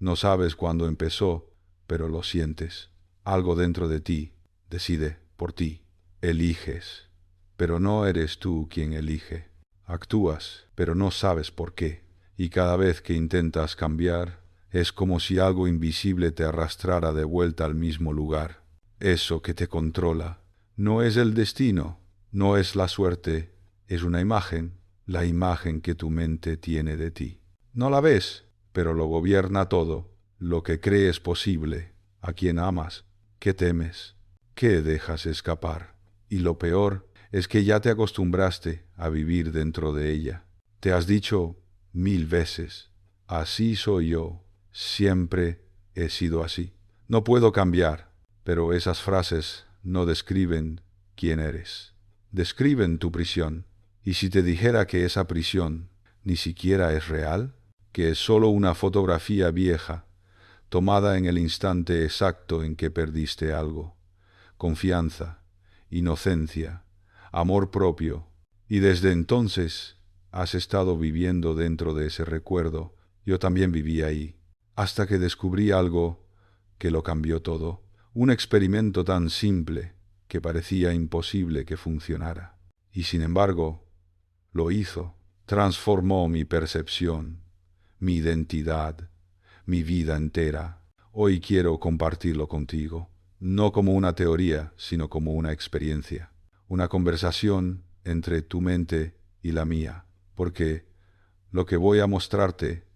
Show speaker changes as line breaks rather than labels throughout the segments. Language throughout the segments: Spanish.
No sabes cuándo empezó, pero lo sientes. Algo dentro de ti decide por ti. Eliges, pero no eres tú quien elige. Actúas, pero no sabes por qué. Y cada vez que intentas cambiar, es como si algo invisible te arrastrara de vuelta al mismo lugar. Eso que te controla no es el destino, no es la suerte, es una imagen, la imagen que tu mente tiene de ti. No la ves, pero lo gobierna todo, lo que crees posible, a quien amas, qué temes, qué dejas escapar. Y lo peor es que ya te acostumbraste a vivir dentro de ella. Te has dicho 1000 veces, así soy yo, siempre he sido así. No puedo cambiar, pero esas frases no describen quién eres. Describen tu prisión. Y si te dijera que esa prisión ni siquiera es real, que es solo una fotografía vieja, tomada en el instante exacto en que perdiste algo, confianza, inocencia, amor propio, y desde entonces has estado viviendo dentro de ese recuerdo. Yo también viví ahí, hasta que descubrí algo que lo cambió todo, un experimento tan simple que parecía imposible que funcionara. Y sin embargo, lo hizo, transformó mi percepción, mi identidad, mi vida entera. Hoy quiero compartirlo contigo, no como una teoría, sino como una experiencia, una conversación entre tu mente y la mía, porque lo que voy a mostrarte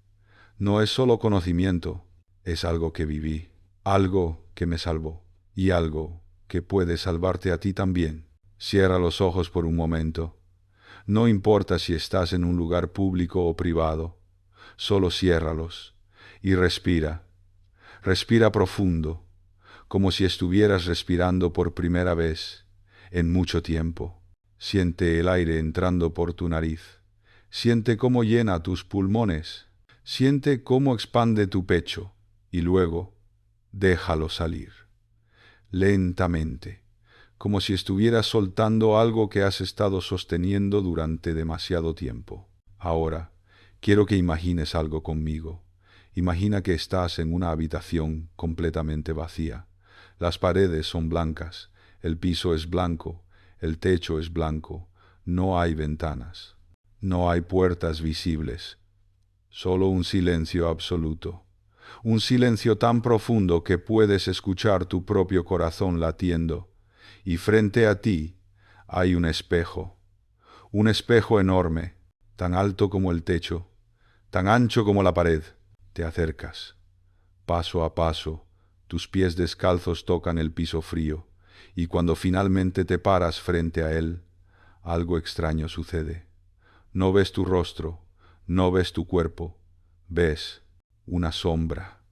no es solo conocimiento, es algo que viví, algo que me salvó y algo que puede salvarte a ti también. Cierra los ojos por un momento. No importa si estás en un lugar público o privado, solo ciérralos y respira. Respira profundo, como si estuvieras respirando por primera vez en mucho tiempo. Siente el aire entrando por tu nariz. Siente cómo llena tus pulmones. Siente cómo expande tu pecho y luego déjalo salir, lentamente, como si estuvieras soltando algo que has estado sosteniendo durante demasiado tiempo. Ahora, quiero que imagines algo conmigo. Imagina que estás en una habitación completamente vacía. Las paredes son blancas, el piso es blanco, el techo es blanco, no hay ventanas, no hay puertas visibles, solo un silencio absoluto. Un silencio tan profundo que puedes escuchar tu propio corazón latiendo. Y frente a ti hay un espejo enorme, tan alto como el techo, tan ancho como la pared. Te acercas. Paso a paso, tus pies descalzos tocan el piso frío, y cuando finalmente te paras frente a él, algo extraño sucede. No ves tu rostro, no ves tu cuerpo, ves una sombra,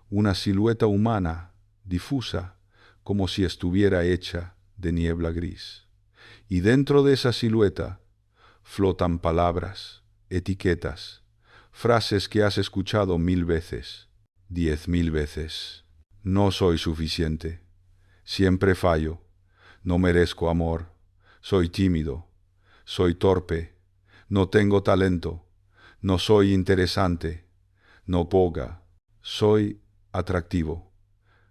una silueta humana, difusa, como si estuviera hecha de niebla gris. Y dentro de esa silueta flotan palabras, etiquetas, frases que has escuchado 1000 veces, 10.000 veces. No soy suficiente, siempre fallo, no merezco amor, soy tímido, soy torpe, no tengo talento, no soy interesante, no poga, soy atractivo,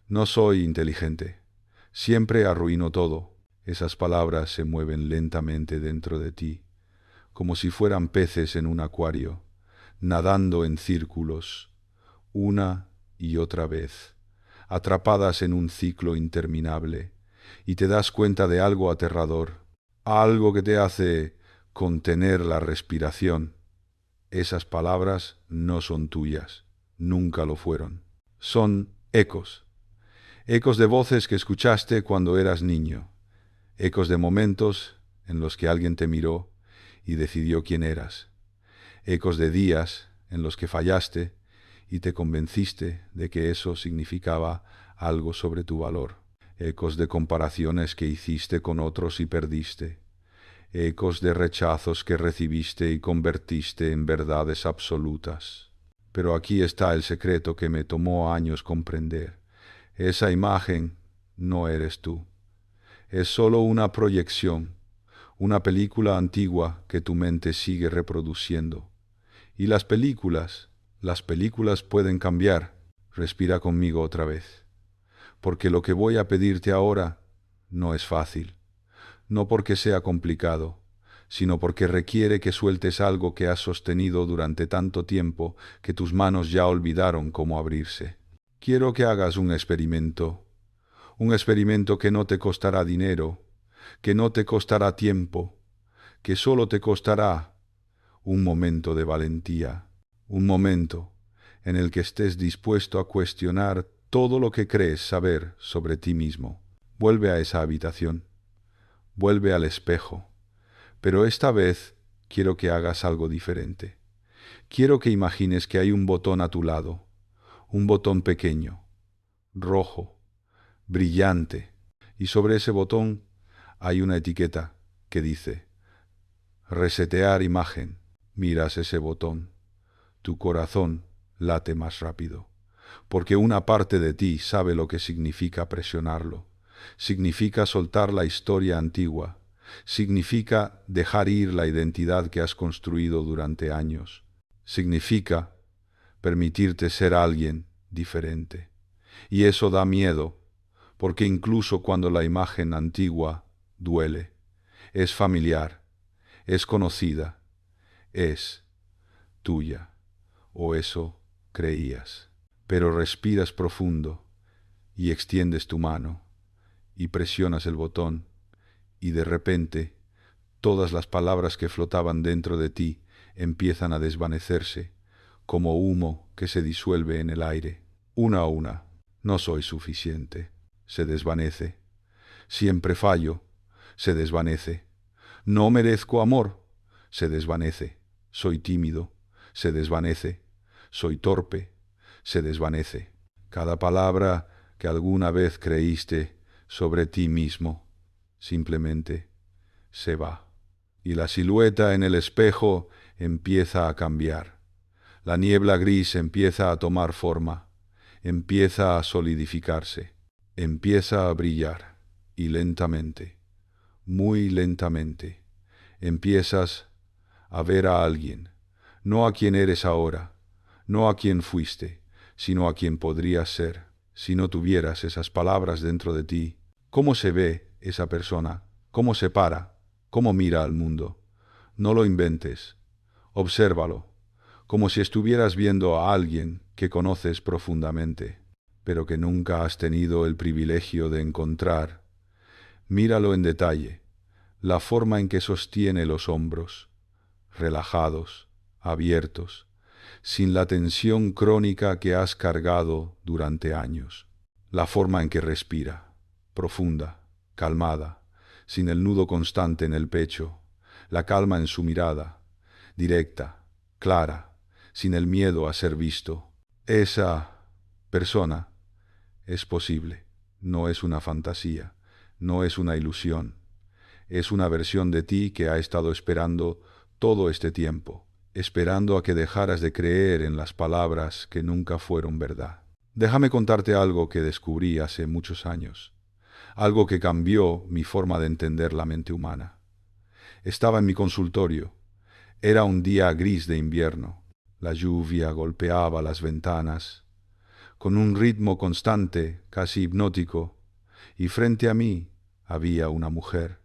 no soy inteligente, siempre arruino todo. Esas palabras se mueven lentamente dentro de ti, como si fueran peces en un acuario, nadando en círculos, una y otra vez, atrapadas en un ciclo interminable, y te das cuenta de algo aterrador, algo que te hace contener la respiración. Esas palabras no son tuyas, nunca lo fueron. Son ecos, ecos de voces que escuchaste cuando eras niño, ecos de momentos en los que alguien te miró y decidió quién eras, ecos de días en los que fallaste y te convenciste de que eso significaba algo sobre tu valor, ecos de comparaciones que hiciste con otros y perdiste, ecos de rechazos que recibiste y convertiste en verdades absolutas. Pero aquí está el secreto que me tomó años comprender. Esa imagen no eres tú. Es solo una proyección, una película antigua que tu mente sigue reproduciendo. Y las películas pueden cambiar, Respira conmigo otra vez, porque lo que voy a pedirte ahora no es fácil, no porque sea complicado, sino porque requiere que sueltes algo que has sostenido durante tanto tiempo que tus manos ya olvidaron cómo abrirse. Quiero que hagas un experimento que no te costará dinero, que no te costará tiempo, que solo te costará un momento de valentía, un momento en el que estés dispuesto a cuestionar todo lo que crees saber sobre ti mismo. Vuelve a esa habitación, vuelve al espejo, pero esta vez quiero que hagas algo diferente. Quiero que imagines que hay un botón a tu lado, un botón pequeño, rojo, brillante, y sobre ese botón hay una etiqueta que dice resetear imagen. Miras ese botón, tu corazón late más rápido, porque una parte de ti sabe lo que significa presionarlo. Significa soltar la historia antigua, significa dejar ir la identidad que has construido durante años, significa permitirte ser alguien diferente. Y eso da miedo, porque incluso cuando la imagen antigua duele, es familiar, es conocida, es tuya, o eso creías. Pero respiras profundo y extiendes tu mano y presionas el botón y de repente todas las palabras que flotaban dentro de ti empiezan a desvanecerse como humo que se disuelve en el aire. Una a una. No soy suficiente. Se desvanece. Siempre fallo. Se desvanece. No merezco amor. Se desvanece. Soy tímido. Se desvanece. Soy torpe. Se desvanece. Cada palabra que alguna vez creíste sobre ti mismo simplemente se va. Y la silueta en el espejo empieza a cambiar. La niebla gris empieza a tomar forma, empieza a solidificarse, empieza a brillar, y lentamente, muy lentamente, empiezas a ver a alguien, no a quien eres ahora, no a quien fuiste, sino a quien podrías ser. Si no tuvieras esas palabras dentro de ti, ¿cómo se ve esa persona? ¿Cómo se para? ¿Cómo mira al mundo? No lo inventes. Obsérvalo, como si estuvieras viendo a alguien que conoces profundamente, pero que nunca has tenido el privilegio de encontrar. Míralo en detalle, la forma en que sostiene los hombros, relajados, abiertos, sin la tensión crónica que has cargado durante años. La forma en que respira, profunda, calmada, sin el nudo constante en el pecho, la calma en su mirada, directa, clara, sin el miedo a ser visto. Esa persona es posible, no es una fantasía, no es una ilusión, es una versión de ti que ha estado esperando todo este tiempo, esperando a que dejaras de creer en las palabras que nunca fueron verdad. Déjame contarte algo que descubrí hace muchos años, algo que cambió mi forma de entender la mente humana. Estaba en mi consultorio. Era un día gris de invierno. La lluvia golpeaba las ventanas con un ritmo constante, casi hipnótico, y frente a mí había una mujer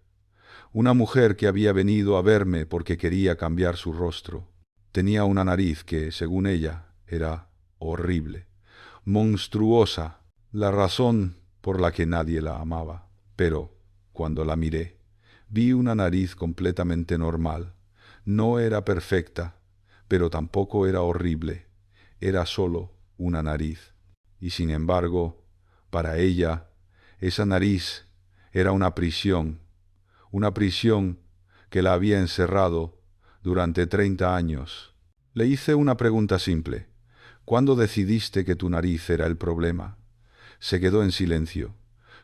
que había venido a verme porque quería cambiar su rostro. Tenía una nariz que, según ella, era horrible, monstruosa, la razón por la que nadie la amaba. Pero, cuando la miré, vi una nariz completamente normal. No era perfecta, pero tampoco era horrible. Era solo una nariz. Y sin embargo, para ella, esa nariz era una prisión que la había encerrado durante 30 años. Le hice una pregunta simple. ¿Cuándo decidiste que tu nariz era el problema? Se quedó en silencio.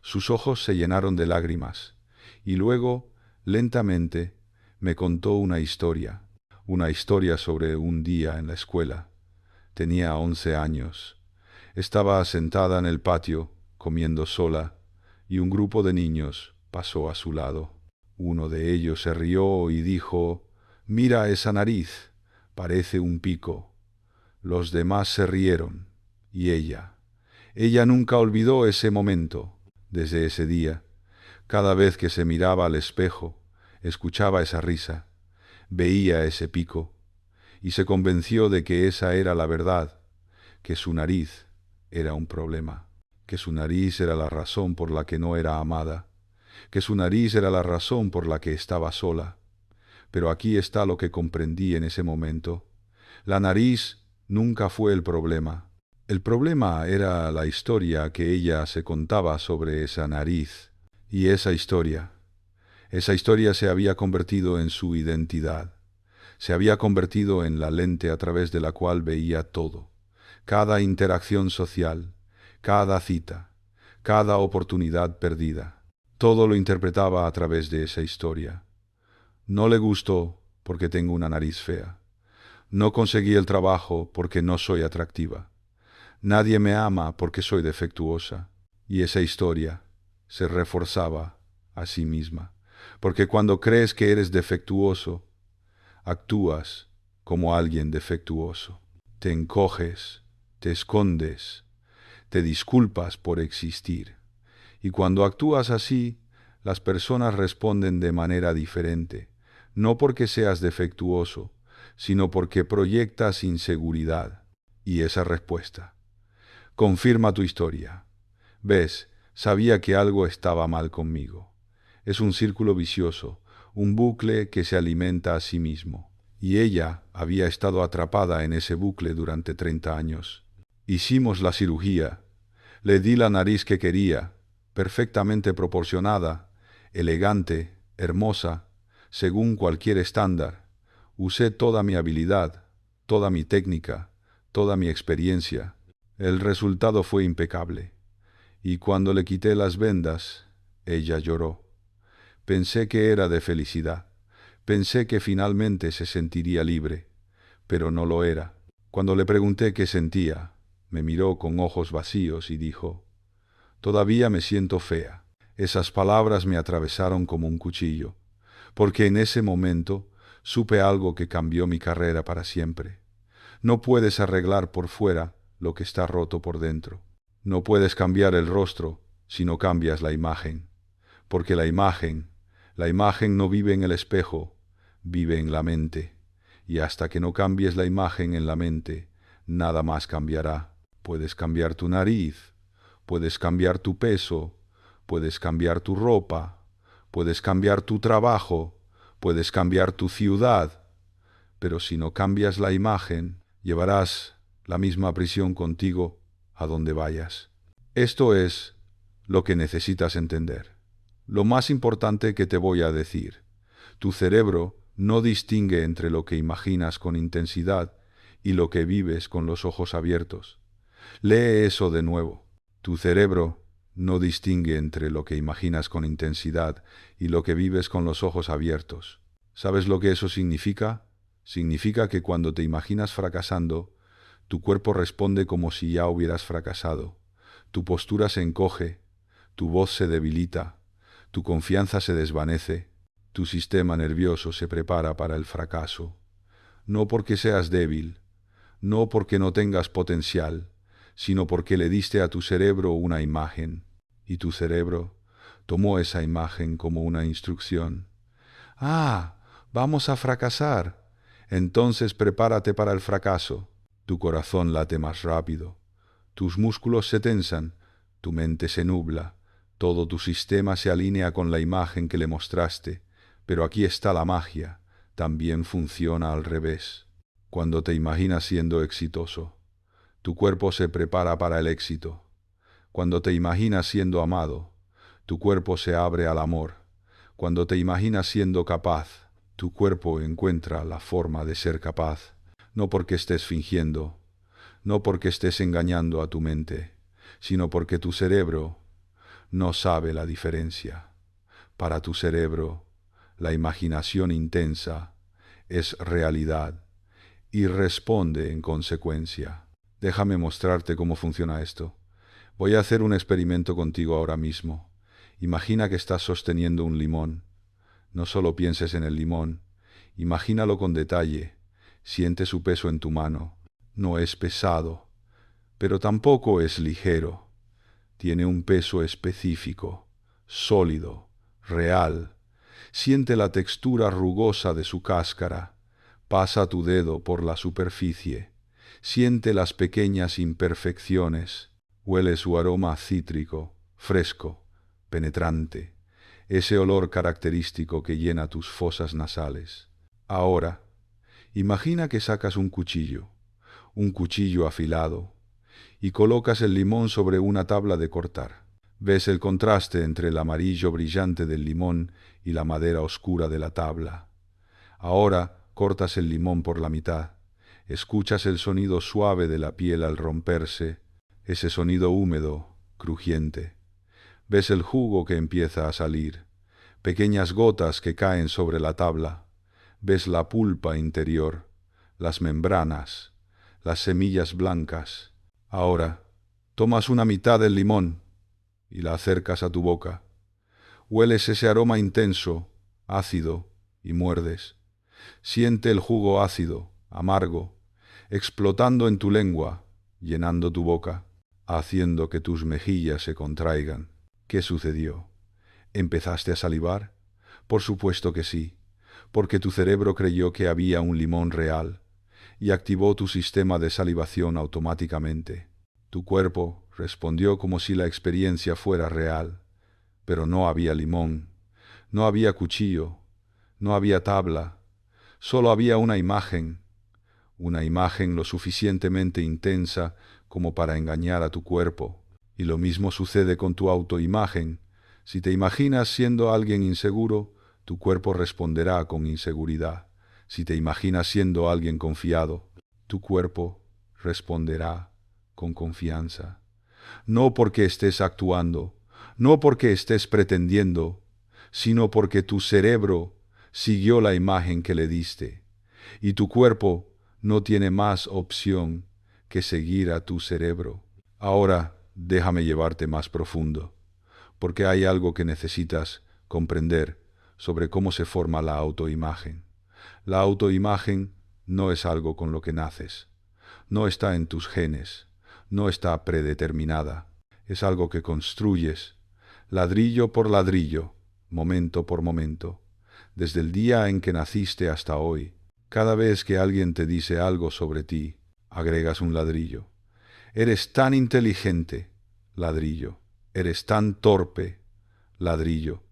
Sus ojos se llenaron de lágrimas. Y luego, lentamente, me contó una historia sobre un día en la escuela. Tenía 11 años. Estaba sentada en el patio, comiendo sola, y un grupo de niños pasó a su lado. Uno de ellos se rió y dijo: «Mira esa nariz, parece un pico». Los demás se rieron, y ella Ella nunca olvidó ese momento. Desde ese día, cada vez que se miraba al espejo, escuchaba esa risa, veía ese pico, y se convenció de que esa era la verdad, que su nariz era un problema, que su nariz era la razón por la que no era amada, que su nariz era la razón por la que estaba sola. Pero aquí está lo que comprendí en ese momento. La nariz nunca fue el problema. El problema era la historia que ella se contaba sobre esa nariz. Y esa historia se había convertido en su identidad. Se había convertido en la lente a través de la cual veía todo. Cada interacción social, cada cita, cada oportunidad perdida. Todo lo interpretaba a través de esa historia. No le gustó porque tengo una nariz fea. No conseguí el trabajo porque no soy atractiva. Nadie me ama porque soy defectuosa. Y esa historia se reforzaba a sí misma. Porque cuando crees que eres defectuoso, actúas como alguien defectuoso. Te encoges, te escondes, te disculpas por existir. Y cuando actúas así, las personas responden de manera diferente, no porque seas defectuoso, sino porque proyectas inseguridad. Y esa respuesta confirma tu historia. Ves, sabía que algo estaba mal conmigo. Es un círculo vicioso, un bucle que se alimenta a sí mismo. Y ella había estado atrapada en ese bucle durante 30 años. Hicimos la cirugía. Le di la nariz que quería, perfectamente proporcionada, elegante, hermosa, según cualquier estándar. Usé toda mi habilidad, toda mi técnica, toda mi experiencia. El resultado fue impecable. Y cuando le quité las vendas, ella lloró. Pensé que era de felicidad. Pensé que finalmente se sentiría libre, pero no lo era. Cuando le pregunté qué sentía, me miró con ojos vacíos y dijo: «Todavía me siento fea». Esas palabras me atravesaron como un cuchillo, porque en ese momento supe algo que cambió mi carrera para siempre. No puedes arreglar por fuera lo que está roto por dentro. No puedes cambiar el rostro si no cambias la imagen, porque la imagen no vive en el espejo, vive en la mente. Y hasta que no cambies la imagen en la mente, nada más cambiará. Puedes cambiar tu nariz, puedes cambiar tu peso, puedes cambiar tu ropa, puedes cambiar tu trabajo, puedes cambiar tu ciudad, pero si no cambias la imagen, llevarás la misma prisión contigo a donde vayas. Esto es lo que necesitas entender. Lo más importante que te voy a decir: tu cerebro no distingue entre lo que imaginas con intensidad y lo que vives con los ojos abiertos. Lee eso de nuevo. Tu cerebro no distingue entre lo que imaginas con intensidad y lo que vives con los ojos abiertos. ¿Sabes lo que eso significa? Significa que cuando te imaginas fracasando, tu cuerpo responde como si ya hubieras fracasado. Tu postura se encoge, tu voz se debilita, tu confianza se desvanece, tu sistema nervioso se prepara para el fracaso. No porque seas débil, no porque no tengas potencial, sino porque le diste a tu cerebro una imagen, y tu cerebro tomó esa imagen como una instrucción. «Ah, vamos a fracasar. Entonces prepárate para el fracaso». Tu corazón late más rápido, tus músculos se tensan, tu mente se nubla, todo tu sistema se alinea con la imagen que le mostraste. Pero aquí está la magia, también funciona al revés. Cuando te imaginas siendo exitoso, tu cuerpo se prepara para el éxito. Cuando te imaginas siendo amado, tu cuerpo se abre al amor. Cuando te imaginas siendo capaz, tu cuerpo encuentra la forma de ser capaz. No porque estés fingiendo, no porque estés engañando a tu mente, sino porque tu cerebro no sabe la diferencia. Para tu cerebro, la imaginación intensa es realidad y responde en consecuencia. Déjame mostrarte cómo funciona esto. Voy a hacer un experimento contigo ahora mismo. Imagina que estás sosteniendo un limón. No solo pienses en el limón, imagínalo con detalle. Siente su peso en tu mano. No es pesado, pero tampoco es ligero. Tiene un peso específico, sólido, real. Siente la textura rugosa de su cáscara. Pasa tu dedo por la superficie. Siente las pequeñas imperfecciones. Huele su aroma cítrico, fresco, penetrante. Ese olor característico que llena tus fosas nasales. Ahora, imagina que sacas un cuchillo afilado, y colocas el limón sobre una tabla de cortar. Ves el contraste entre el amarillo brillante del limón y la madera oscura de la tabla. Ahora cortas el limón por la mitad. Escuchas el sonido suave de la piel al romperse, ese sonido húmedo, crujiente. Ves el jugo que empieza a salir, pequeñas gotas que caen sobre la tabla. Ves la pulpa interior, las membranas, las semillas blancas. Ahora, tomas una mitad del limón y la acercas a tu boca. Hueles ese aroma intenso, ácido, y muerdes. Siente el jugo ácido, amargo, explotando en tu lengua, llenando tu boca, haciendo que tus mejillas se contraigan. ¿Qué sucedió? ¿Empezaste a salivar? Por supuesto que sí, porque tu cerebro creyó que había un limón real y activó tu sistema de salivación automáticamente. Tu cuerpo respondió como si la experiencia fuera real, pero no había limón, no había cuchillo, no había tabla, solo había una imagen lo suficientemente intensa como para engañar a tu cuerpo. Y lo mismo sucede con tu autoimagen. Si te imaginas siendo alguien inseguro, tu cuerpo responderá con inseguridad. Si te imaginas siendo alguien confiado, tu cuerpo responderá con confianza. No porque estés actuando, no porque estés pretendiendo, sino porque tu cerebro siguió la imagen que le diste, y tu cuerpo no tiene más opción que seguir a tu cerebro. Ahora déjame llevarte más profundo, porque hay algo que necesitas comprender sobre cómo se forma la autoimagen. La autoimagen no es algo con lo que naces, no está en tus genes, no está predeterminada, es algo que construyes, ladrillo por ladrillo, momento por momento, desde el día en que naciste hasta hoy. Cada vez que alguien te dice algo sobre ti, agregas un ladrillo. Eres tan inteligente, ladrillo. Eres tan torpe, ladrillo.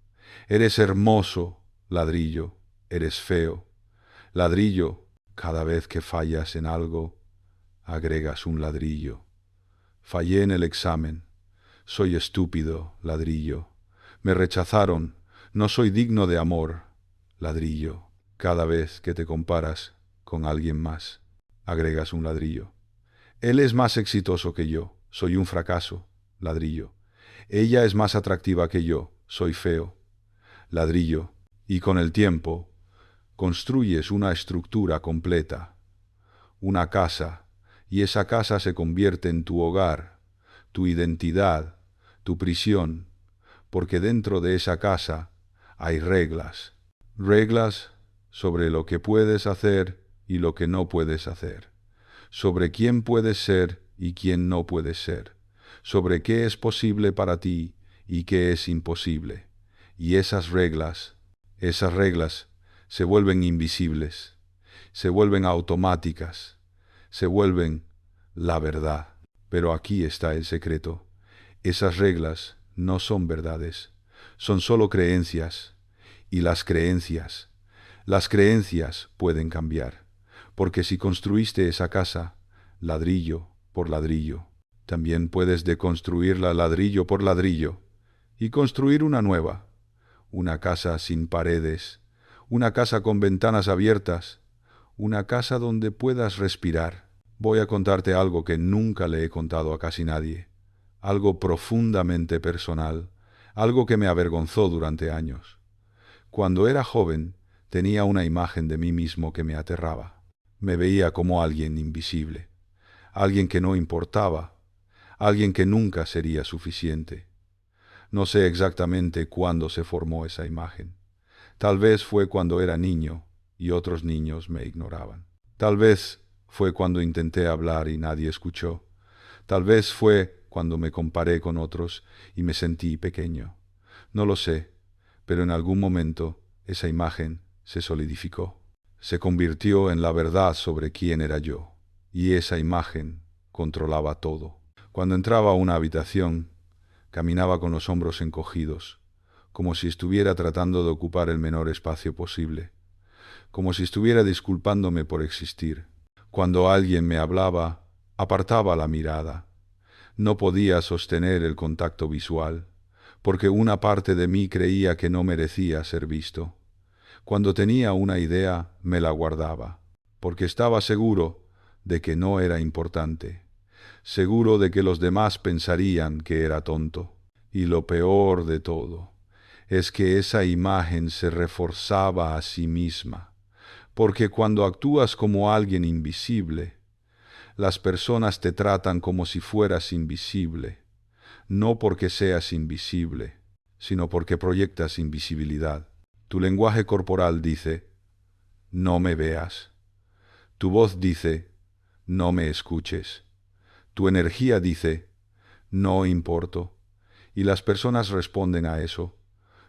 Eres hermoso, ladrillo. Eres feo, ladrillo. Cada vez que fallas en algo, agregas un ladrillo. Fallé en el examen. Soy estúpido, ladrillo. Me rechazaron. No soy digno de amor, ladrillo. Cada vez que te comparas con alguien más, agregas un ladrillo. Él es más exitoso que yo, soy un fracaso, ladrillo. Ella es más atractiva que yo, soy feo, ladrillo. Y con el tiempo, construyes una estructura completa, una casa, y esa casa se convierte en tu hogar, tu identidad, tu prisión, porque dentro de esa casa hay reglas, reglas sobre lo que puedes hacer y lo que no puedes hacer, sobre quién puedes ser y quién no puedes ser, sobre qué es posible para ti y qué es imposible. Y esas reglas se vuelven invisibles, se vuelven automáticas, se vuelven la verdad. Pero aquí está el secreto. Esas reglas no son verdades, son solo creencias. Y las creencias pueden cambiar. Porque si construiste esa casa, ladrillo por ladrillo, también puedes deconstruirla ladrillo por ladrillo y construir una nueva, una casa sin paredes, una casa con ventanas abiertas, una casa donde puedas respirar. Voy a contarte algo que nunca le he contado a casi nadie, algo profundamente personal, algo que me avergonzó durante años. Cuando era joven, tenía una imagen de mí mismo que me aterraba. Me veía como alguien invisible, alguien que no importaba, alguien que nunca sería suficiente. No sé exactamente cuándo se formó esa imagen. Tal vez fue cuando era niño y otros niños me ignoraban. Tal vez fue cuando intenté hablar y nadie escuchó. Tal vez fue cuando me comparé con otros y me sentí pequeño. No lo sé, pero en algún momento esa imagen se solidificó. Se convirtió en la verdad sobre quién era yo, y esa imagen controlaba todo. Cuando entraba a una habitación, caminaba con los hombros encogidos, como si estuviera tratando de ocupar el menor espacio posible, como si estuviera disculpándome por existir. Cuando alguien me hablaba, apartaba la mirada. No podía sostener el contacto visual, porque una parte de mí creía que no merecía ser visto. Cuando tenía una idea, me la guardaba, porque estaba seguro de que no era importante, seguro de que los demás pensarían que era tonto. Y lo peor de todo es que esa imagen se reforzaba a sí misma, porque cuando actúas como alguien invisible, las personas te tratan como si fueras invisible, no porque seas invisible, sino porque proyectas invisibilidad. Tu lenguaje corporal dice, no me veas. Tu voz dice, no me escuches. Tu energía dice, no importo. Y las personas responden a eso,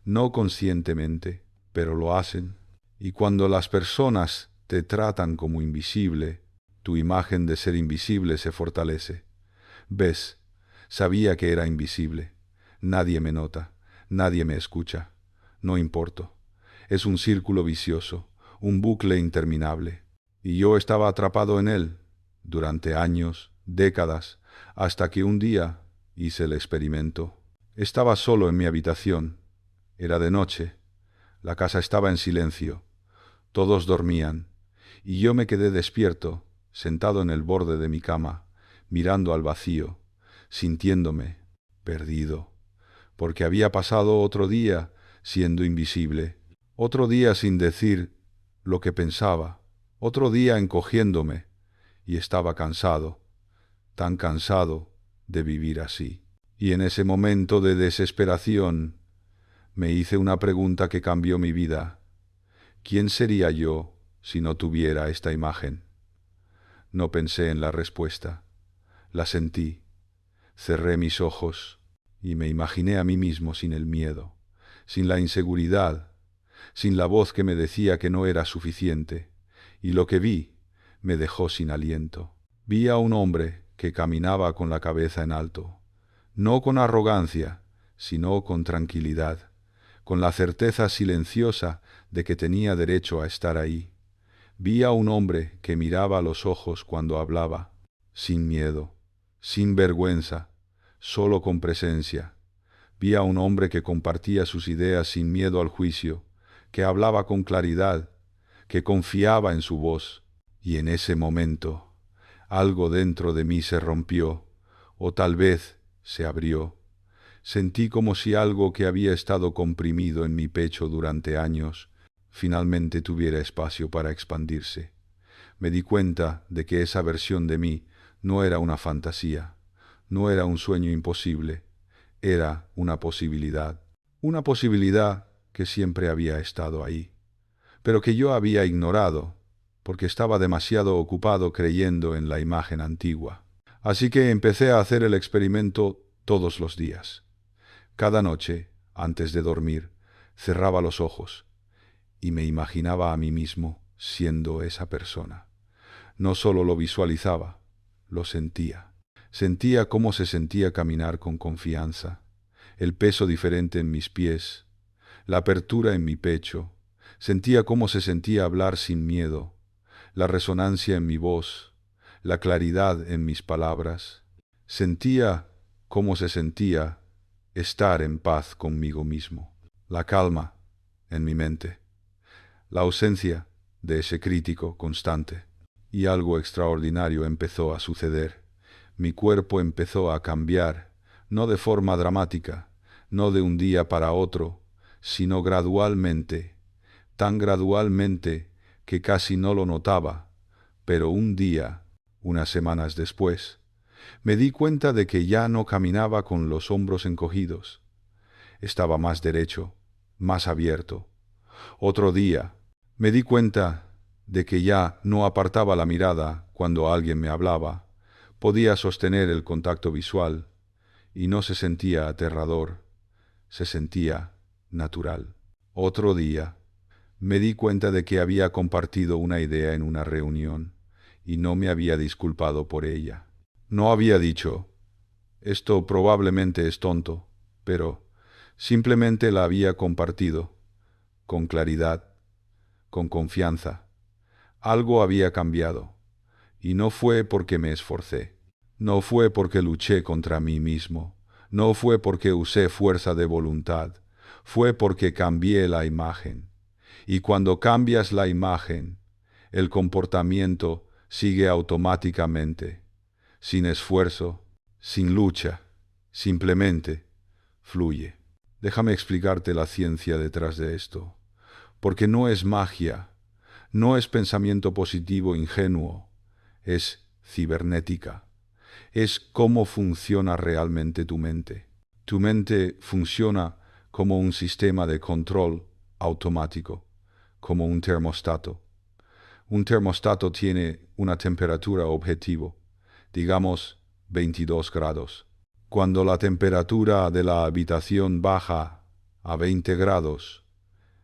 no conscientemente, pero lo hacen. Y cuando las personas te tratan como invisible, tu imagen de ser invisible se fortalece. ¿Ves? Sabía que era invisible. Nadie me nota, nadie me escucha. No importo. Es un círculo vicioso, un bucle interminable. Y yo estaba atrapado en él durante años, décadas, hasta que un día hice el experimento. Estaba solo en mi habitación. Era de noche. La casa estaba en silencio. Todos dormían. Y yo me quedé despierto, sentado en el borde de mi cama, mirando al vacío, sintiéndome perdido, porque había pasado otro día siendo invisible, otro día sin decir lo que pensaba, otro día encogiéndome, y estaba cansado, tan cansado de vivir así. Y en ese momento de desesperación me hice una pregunta que cambió mi vida. ¿Quién sería yo si no tuviera esta imagen? No pensé en la respuesta. La sentí. Cerré mis ojos y me imaginé a mí mismo sin el miedo, sin la inseguridad, sin la voz que me decía que no era suficiente. Y lo que vi me dejó sin aliento. Vi a un hombre que caminaba con la cabeza en alto, no con arrogancia, sino con tranquilidad, con la certeza silenciosa de que tenía derecho a estar ahí. Vi a un hombre que miraba a los ojos cuando hablaba, sin miedo, sin vergüenza, solo con presencia. Vi a un hombre que compartía sus ideas sin miedo al juicio, que hablaba con claridad, que confiaba en su voz. Y en ese momento, algo dentro de mí se rompió, o tal vez se abrió. Sentí como si algo que había estado comprimido en mi pecho durante años, finalmente tuviera espacio para expandirse. Me di cuenta de que esa versión de mí no era una fantasía, no era un sueño imposible, era una posibilidad que siempre había estado ahí, pero que yo había ignorado, porque estaba demasiado ocupado creyendo en la imagen antigua. Así que empecé a hacer el experimento todos los días. Cada noche, antes de dormir, cerraba los ojos y me imaginaba a mí mismo siendo esa persona. No solo lo visualizaba, lo sentía. Sentía cómo se sentía caminar con confianza, el peso diferente en mis pies, la apertura en mi pecho. Sentía cómo se sentía hablar sin miedo, la resonancia en mi voz, la claridad en mis palabras. Sentía cómo se sentía estar en paz conmigo mismo, la calma en mi mente, la ausencia de ese crítico constante. Y algo extraordinario empezó a suceder. Mi cuerpo empezó a cambiar, no de forma dramática, no de un día para otro, sino gradualmente, tan gradualmente que casi no lo notaba, pero un día, unas semanas después, me di cuenta de que ya no caminaba con los hombros encogidos. Estaba más derecho, más abierto. Otro día, me di cuenta de que ya no apartaba la mirada cuando alguien me hablaba, Podía sostener el contacto visual y no se sentía aterrador, se sentía natural. Otro día, me di cuenta de que había compartido una idea en una reunión y no me había disculpado por ella. No había dicho, esto probablemente es tonto, pero simplemente la había compartido, con claridad, con confianza. Algo había cambiado, y no fue porque me esforcé, no fue porque luché contra mí mismo, no fue porque usé fuerza de voluntad, fue porque cambié la imagen. Y cuando cambias la imagen, el comportamiento sigue automáticamente, sin esfuerzo, sin lucha, simplemente fluye. Déjame explicarte la ciencia detrás de esto, porque no es magia, no es pensamiento positivo ingenuo, es cibernética, es cómo funciona realmente tu mente. Tu mente funciona como un sistema de control automático, como un termostato. Un termostato tiene una temperatura objetivo, digamos 22 grados. Cuando la temperatura de la habitación baja a 20 grados,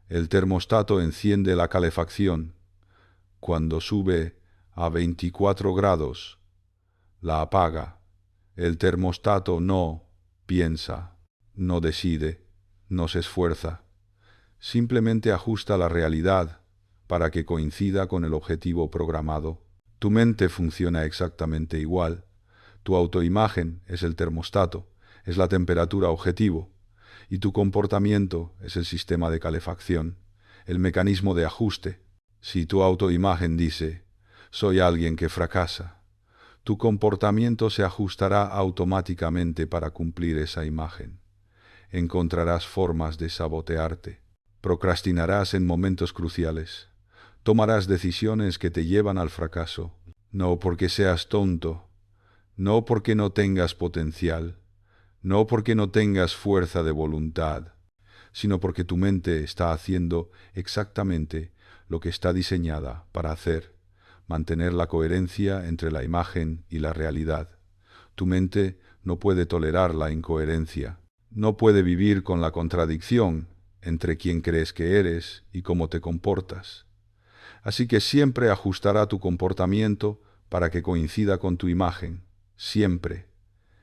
el termostato enciende la calefacción. Cuando sube a 24 grados, la apaga. El termostato no piensa, no decide, no se esfuerza. Simplemente ajusta la realidad para que coincida con el objetivo programado. Tu mente funciona exactamente igual. Tu autoimagen es el termostato, es la temperatura objetivo, y tu comportamiento es el sistema de calefacción, el mecanismo de ajuste. Si tu autoimagen dice, soy alguien que fracasa, tu comportamiento se ajustará automáticamente para cumplir esa imagen. Encontrarás formas de sabotearte. Procrastinarás en momentos cruciales. Tomarás decisiones que te llevan al fracaso. No porque seas tonto, no porque no tengas potencial, no porque no tengas fuerza de voluntad, sino porque tu mente está haciendo exactamente lo que está diseñada para hacer, mantener la coherencia entre la imagen y la realidad. Tu mente no puede tolerar la incoherencia, no puede vivir con la contradicción entre quién crees que eres y cómo te comportas. Así que siempre ajustará tu comportamiento para que coincida con tu imagen, siempre.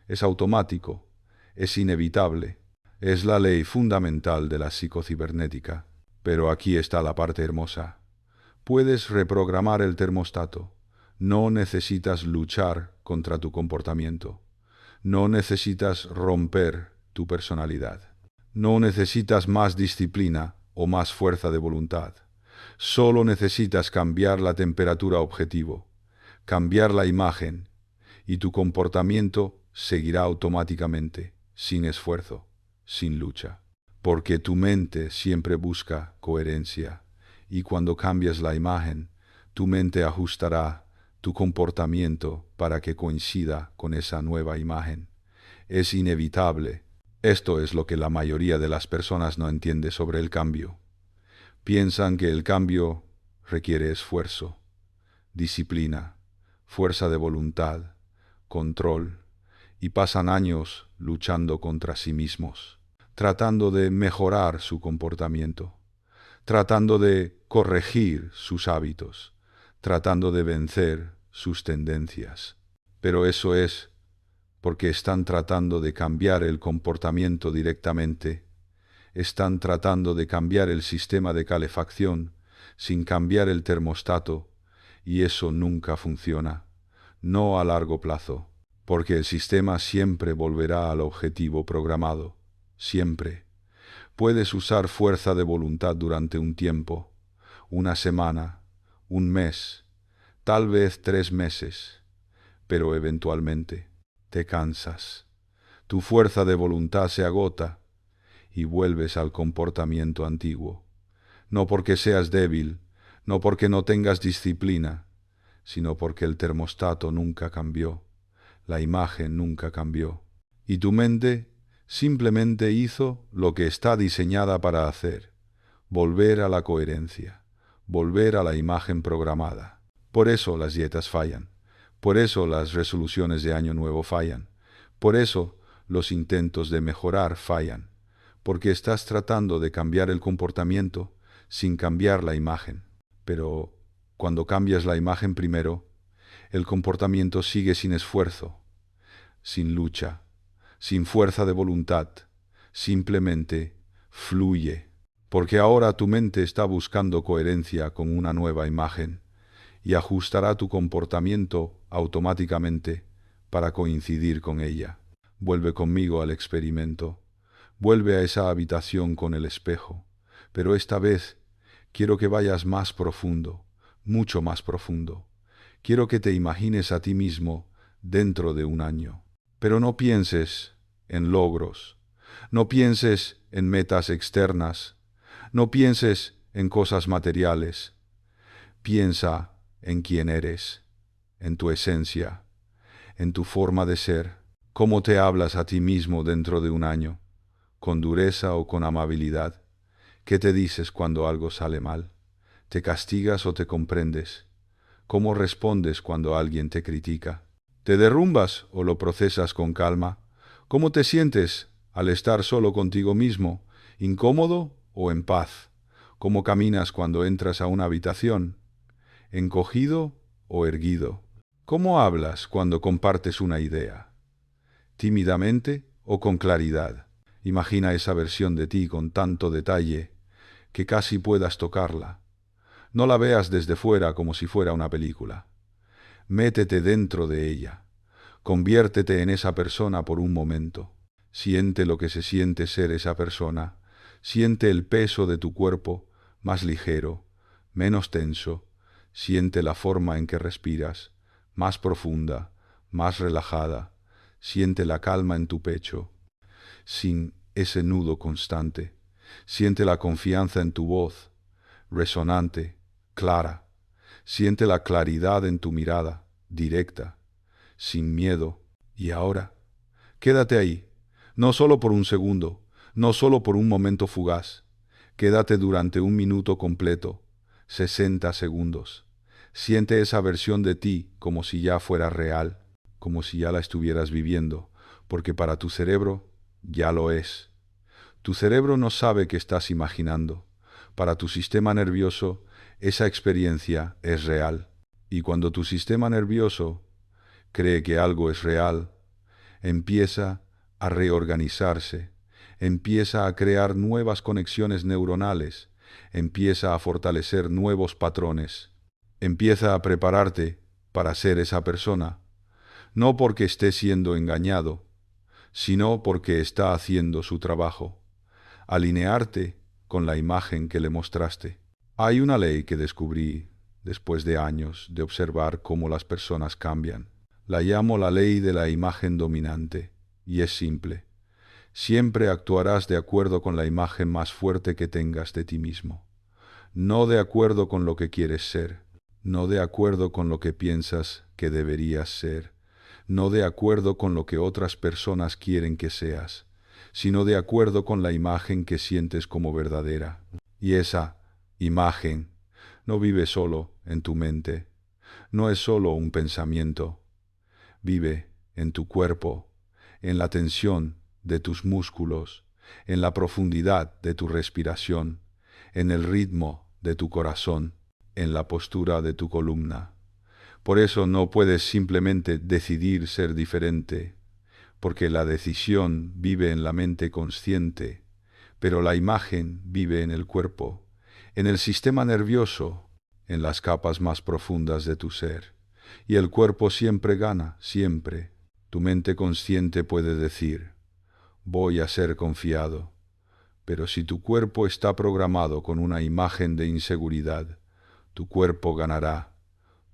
Es automático, es inevitable, es la ley fundamental de la psicocibernética. Pero aquí está la parte hermosa. Puedes reprogramar el termostato. No necesitas luchar contra tu comportamiento. No necesitas romper tu personalidad. No necesitas más disciplina o más fuerza de voluntad. Solo necesitas cambiar la temperatura objetivo, cambiar la imagen, y tu comportamiento seguirá automáticamente, sin esfuerzo, sin lucha. Porque tu mente siempre busca coherencia, y cuando cambias la imagen, tu mente ajustará tu comportamiento para que coincida con esa nueva imagen. Es inevitable. Esto es lo que la mayoría de las personas no entiende sobre el cambio. Piensan que el cambio requiere esfuerzo, disciplina, fuerza de voluntad, control, y pasan años luchando contra sí mismos, tratando de mejorar su comportamiento, tratando de corregir sus hábitos, tratando de vencer sus tendencias. Pero eso es porque están tratando de cambiar el comportamiento directamente. Están tratando de cambiar el sistema de calefacción sin cambiar el termostato, y eso nunca funciona, no a largo plazo, porque el sistema siempre volverá al objetivo programado, siempre. Puedes usar fuerza de voluntad durante un tiempo, una semana, un mes, tal vez 3 meses, pero eventualmente te cansas. Tu fuerza de voluntad se agota y vuelves al comportamiento antiguo. No porque seas débil, no porque no tengas disciplina, sino porque el termostato nunca cambió, la imagen nunca cambió. Y tu mente simplemente hizo lo que está diseñada para hacer, volver a la coherencia, volver a la imagen programada. Por eso las dietas fallan, Por eso las resoluciones de Año Nuevo fallan. Por eso los intentos de mejorar fallan. Porque estás tratando de cambiar el comportamiento sin cambiar la imagen. Pero cuando cambias la imagen primero, el comportamiento sigue sin esfuerzo, sin lucha, sin fuerza de voluntad, simplemente fluye. Porque ahora tu mente está buscando coherencia con una nueva imagen y ajustará tu comportamiento automáticamente para coincidir con ella. Vuelve conmigo al experimento. Vuelve a esa habitación con el espejo, pero esta vez quiero que vayas más profundo, mucho más profundo. Quiero que te imagines a ti mismo dentro de un año. Pero no pienses en logros, no pienses en metas externas, no pienses en cosas materiales. Piensa en quién eres, en tu esencia, en tu forma de ser. ¿Cómo te hablas a ti mismo dentro de un año? ¿Con dureza o con amabilidad? ¿Qué te dices cuando algo sale mal? ¿Te castigas o te comprendes? ¿Cómo respondes cuando alguien te critica? ¿Te derrumbas o lo procesas con calma? ¿Cómo te sientes al estar solo contigo mismo, incómodo o en paz? ¿Cómo caminas cuando entras a una habitación? ¿Encogido o erguido? ¿Cómo hablas cuando compartes una idea? ¿Tímidamente o con claridad? Imagina esa versión de ti con tanto detalle que casi puedas tocarla. No la veas desde fuera como si fuera una película. Métete dentro de ella. Conviértete en esa persona por un momento. Siente lo que se siente ser esa persona. Siente el peso de tu cuerpo más ligero, menos tenso. Siente la forma en que respiras, más profunda, más relajada. Siente la calma en tu pecho, sin ese nudo constante. Siente la confianza en tu voz, resonante, clara. Siente la claridad en tu mirada, directa, sin miedo. Y ahora, quédate ahí, no solo por un segundo, no solo por un momento fugaz. Quédate durante un minuto completo, 60 segundos. Siente esa versión de ti como si ya fuera real, como si ya la estuvieras viviendo, porque para tu cerebro ya lo es. Tu cerebro no sabe que estás imaginando. Para tu sistema nervioso, esa experiencia es real. Y cuando tu sistema nervioso cree que algo es real, empieza a reorganizarse, empieza a crear nuevas conexiones neuronales, empieza a fortalecer nuevos patrones, empieza a prepararte para ser esa persona, no porque esté siendo engañado, sino porque está haciendo su trabajo. Alinearte con la imagen que le mostraste. Hay una ley que descubrí después de años de observar cómo las personas cambian. La llamo la ley de la imagen dominante, y es simple. Siempre actuarás de acuerdo con la imagen más fuerte que tengas de ti mismo, no de acuerdo con lo que quieres ser, no de acuerdo con lo que piensas que deberías ser, no de acuerdo con lo que otras personas quieren que seas, sino de acuerdo con la imagen que sientes como verdadera. Y esa imagen no vive solo en tu mente, no es solo un pensamiento, vive en tu cuerpo, en la tensión de tus músculos, en la profundidad de tu respiración, en el ritmo de tu corazón, en la postura de tu columna. Por eso no puedes simplemente decidir ser diferente, porque la decisión vive en la mente consciente, pero la imagen vive en el cuerpo, en el sistema nervioso, en las capas más profundas de tu ser. Y el cuerpo siempre gana, siempre. Tu mente consciente puede decir, voy a ser confiado. Pero si tu cuerpo está programado con una imagen de inseguridad, tu cuerpo ganará,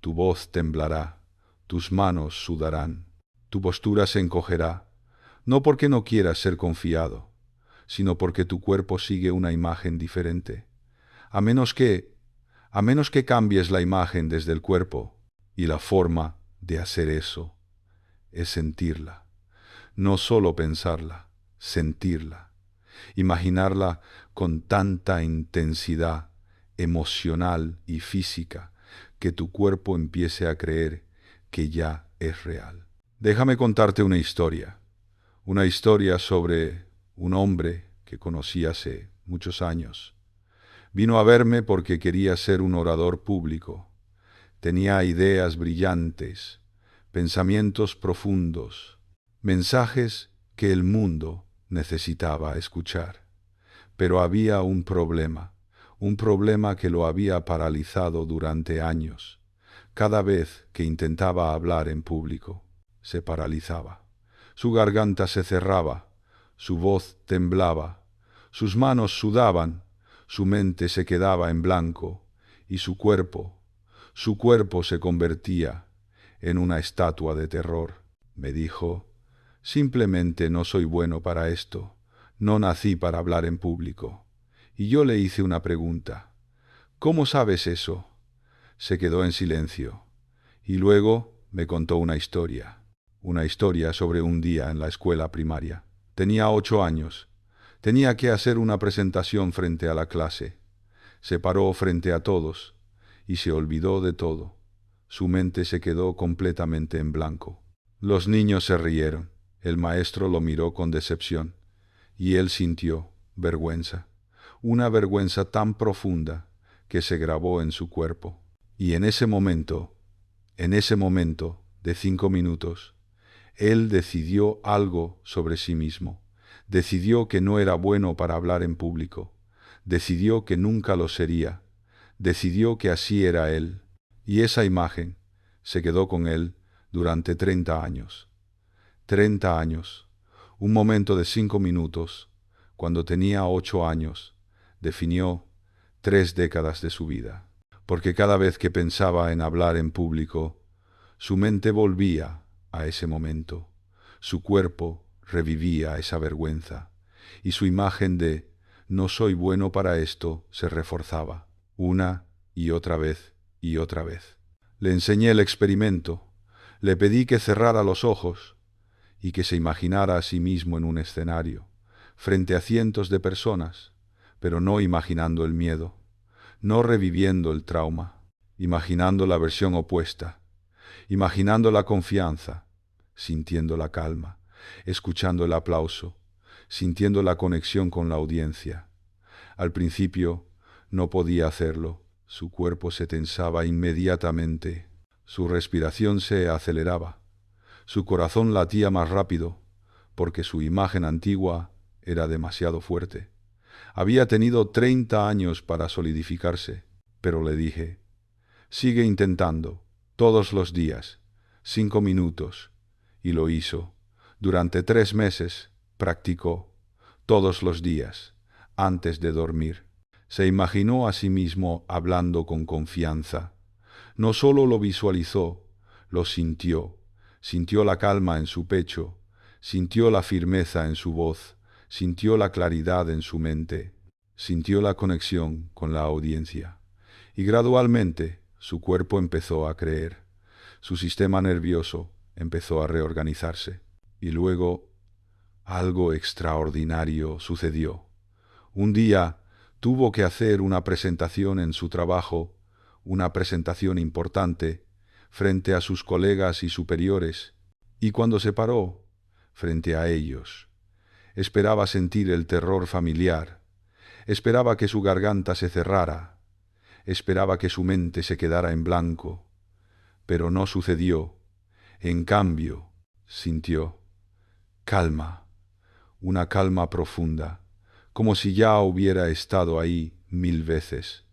tu voz temblará, tus manos sudarán, tu postura se encogerá, no porque no quieras ser confiado, sino porque tu cuerpo sigue una imagen diferente. A menos que, a menos que cambies la imagen desde el cuerpo, y la forma de hacer eso es sentirla, no solo pensarla, sentirla, imaginarla con tanta intensidad emocional y física que tu cuerpo empiece a creer que ya es real. Déjame contarte una historia sobre un hombre que conocí hace muchos años. Vino a verme porque quería ser un orador público. Tenía ideas brillantes, pensamientos profundos, mensajes que el mundo necesitaba escuchar. Pero había un problema que lo había paralizado durante años. Cada vez que intentaba hablar en público, se paralizaba. Su garganta se cerraba, su voz temblaba, sus manos sudaban, su mente se quedaba en blanco y su cuerpo se convertía en una estatua de terror. Me dijo, simplemente no soy bueno para esto, no nací para hablar en público. Y yo le hice una pregunta, ¿cómo sabes eso? Se quedó en silencio y luego me contó una historia sobre un día en la escuela primaria. Tenía 8 años. Tenía que hacer una presentación frente a la clase. Se paró frente a todos y se olvidó de todo. Su mente se quedó completamente en blanco. Los niños se rieron. El maestro lo miró con decepción y él sintió vergüenza, una vergüenza tan profunda que se grabó en su cuerpo. Y en ese momento de 5 minutos, él decidió algo sobre sí mismo. Decidió que no era bueno para hablar en público. Decidió que nunca lo sería. Decidió que así era él. Y esa imagen se quedó con él durante 30 años. 30 años. Un momento de 5 minutos, cuando tenía 8 años, definió 3 décadas de su vida. Porque cada vez que pensaba en hablar en público, su mente volvía a ese momento, su cuerpo revivía esa vergüenza, y su imagen de no soy bueno para esto se reforzaba, una y otra vez y otra vez. Le enseñé el experimento, le pedí que cerrara los ojos y que se imaginara a sí mismo en un escenario, frente a cientos de personas, pero no imaginando el miedo, no reviviendo el trauma, imaginando la versión opuesta, imaginando la confianza, sintiendo la calma, escuchando el aplauso, sintiendo la conexión con la audiencia. Al principio no podía hacerlo, su cuerpo se tensaba inmediatamente, su respiración se aceleraba, su corazón latía más rápido, porque su imagen antigua era demasiado fuerte. Había tenido 30 años para solidificarse, pero le dije, sigue intentando, todos los días, 5 minutos, y lo hizo. Durante 3 meses practicó, todos los días, antes de dormir. Se imaginó a sí mismo hablando con confianza. No solo lo visualizó, lo sintió. Sintió la calma en su pecho, sintió la firmeza en su voz, sintió la claridad en su mente, sintió la conexión con la audiencia. Y gradualmente su cuerpo empezó a creer, su sistema nervioso empezó a reorganizarse. Y luego algo extraordinario sucedió. Un día tuvo que hacer una presentación en su trabajo, una presentación importante, frente a sus colegas y superiores, y cuando se paró frente a ellos, esperaba sentir el terror familiar, esperaba que su garganta se cerrara, esperaba que su mente se quedara en blanco, pero no sucedió. En cambio, sintió calma, una calma profunda, como si ya hubiera estado ahí 1000 veces,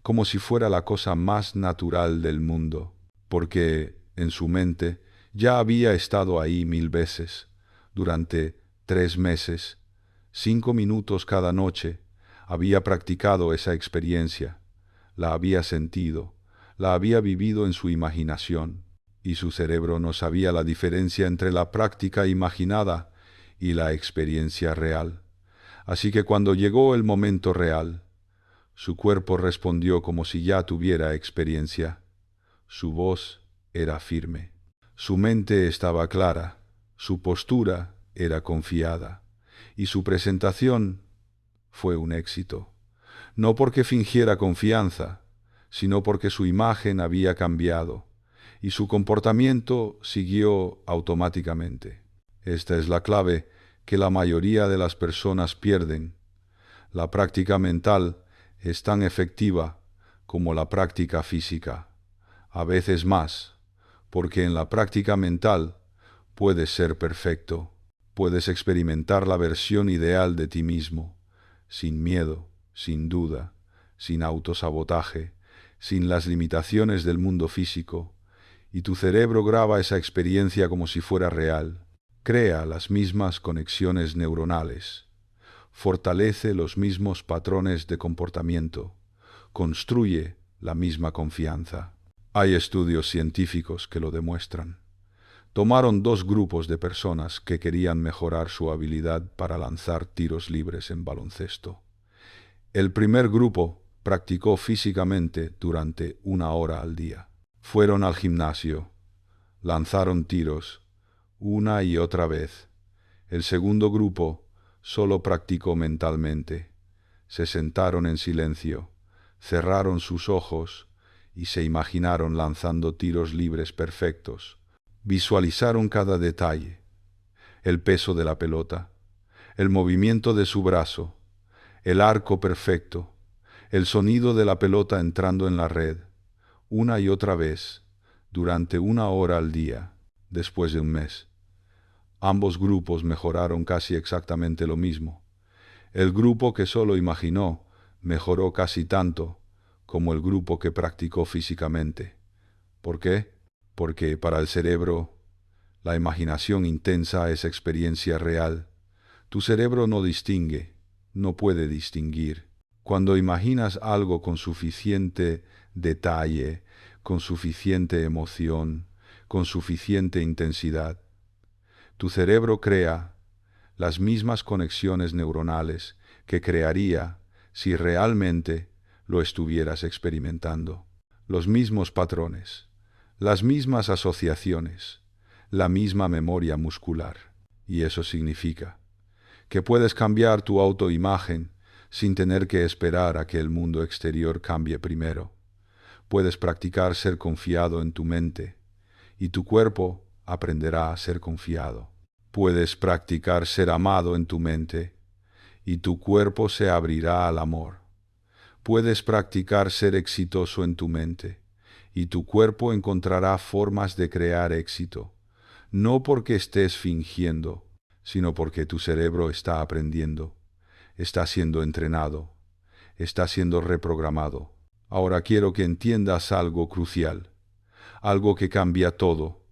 como si fuera la cosa más natural del mundo, porque en su mente ya había estado ahí 1000 veces, durante 3 meses, 5 minutos cada noche, había practicado esa experiencia, la había sentido, la había vivido en su imaginación, y su cerebro no sabía la diferencia entre la práctica imaginada y la experiencia real. Así que cuando llegó el momento real, su cuerpo respondió como si ya tuviera experiencia. Su voz era firme, su mente estaba clara, su postura era confiada, y su presentación fue un éxito. No porque fingiera confianza, sino porque su imagen había cambiado. y su comportamiento siguió automáticamente. Esta es la clave que la mayoría de las personas pierden. La práctica mental es tan efectiva como la práctica física, a veces más, porque en la práctica mental puedes ser perfecto, puedes experimentar la versión ideal de ti mismo, sin miedo, sin duda, sin autosabotaje, sin las limitaciones del mundo físico, y tu cerebro graba esa experiencia como si fuera real, crea las mismas conexiones neuronales, fortalece los mismos patrones de comportamiento, construye la misma confianza. Hay estudios científicos que lo demuestran. Tomaron dos grupos de personas que querían mejorar su habilidad para lanzar tiros libres en baloncesto. El primer grupo practicó físicamente durante 1 hora al día. Fueron al gimnasio, lanzaron tiros, una y otra vez. El segundo grupo solo practicó mentalmente. Se sentaron en silencio, cerraron sus ojos y se imaginaron lanzando tiros libres perfectos. Visualizaron cada detalle, el peso de la pelota, el movimiento de su brazo, el arco perfecto, el sonido de la pelota entrando en la red, una y otra vez, durante 1 hora al día, después de un mes. Ambos grupos mejoraron casi exactamente lo mismo. El grupo que solo imaginó mejoró casi tanto como el grupo que practicó físicamente. ¿Por qué? Porque para el cerebro, la imaginación intensa es experiencia real. Tu cerebro no distingue, no puede distinguir. Cuando imaginas algo con suficiente detalle, con suficiente emoción, con suficiente intensidad, tu cerebro crea las mismas conexiones neuronales que crearía si realmente lo estuvieras experimentando. Los mismos patrones, las mismas asociaciones, la misma memoria muscular. Y eso significa que puedes cambiar tu autoimagen sin tener que esperar a que el mundo exterior cambie primero. Puedes practicar ser confiado en tu mente y tu cuerpo aprenderá a ser confiado. Puedes practicar ser amado en tu mente y tu cuerpo se abrirá al amor. Puedes practicar ser exitoso en tu mente y tu cuerpo encontrará formas de crear éxito, no porque estés fingiendo, sino porque tu cerebro está aprendiendo, está siendo entrenado, está siendo reprogramado. Ahora quiero que entiendas algo crucial, algo que cambia todo.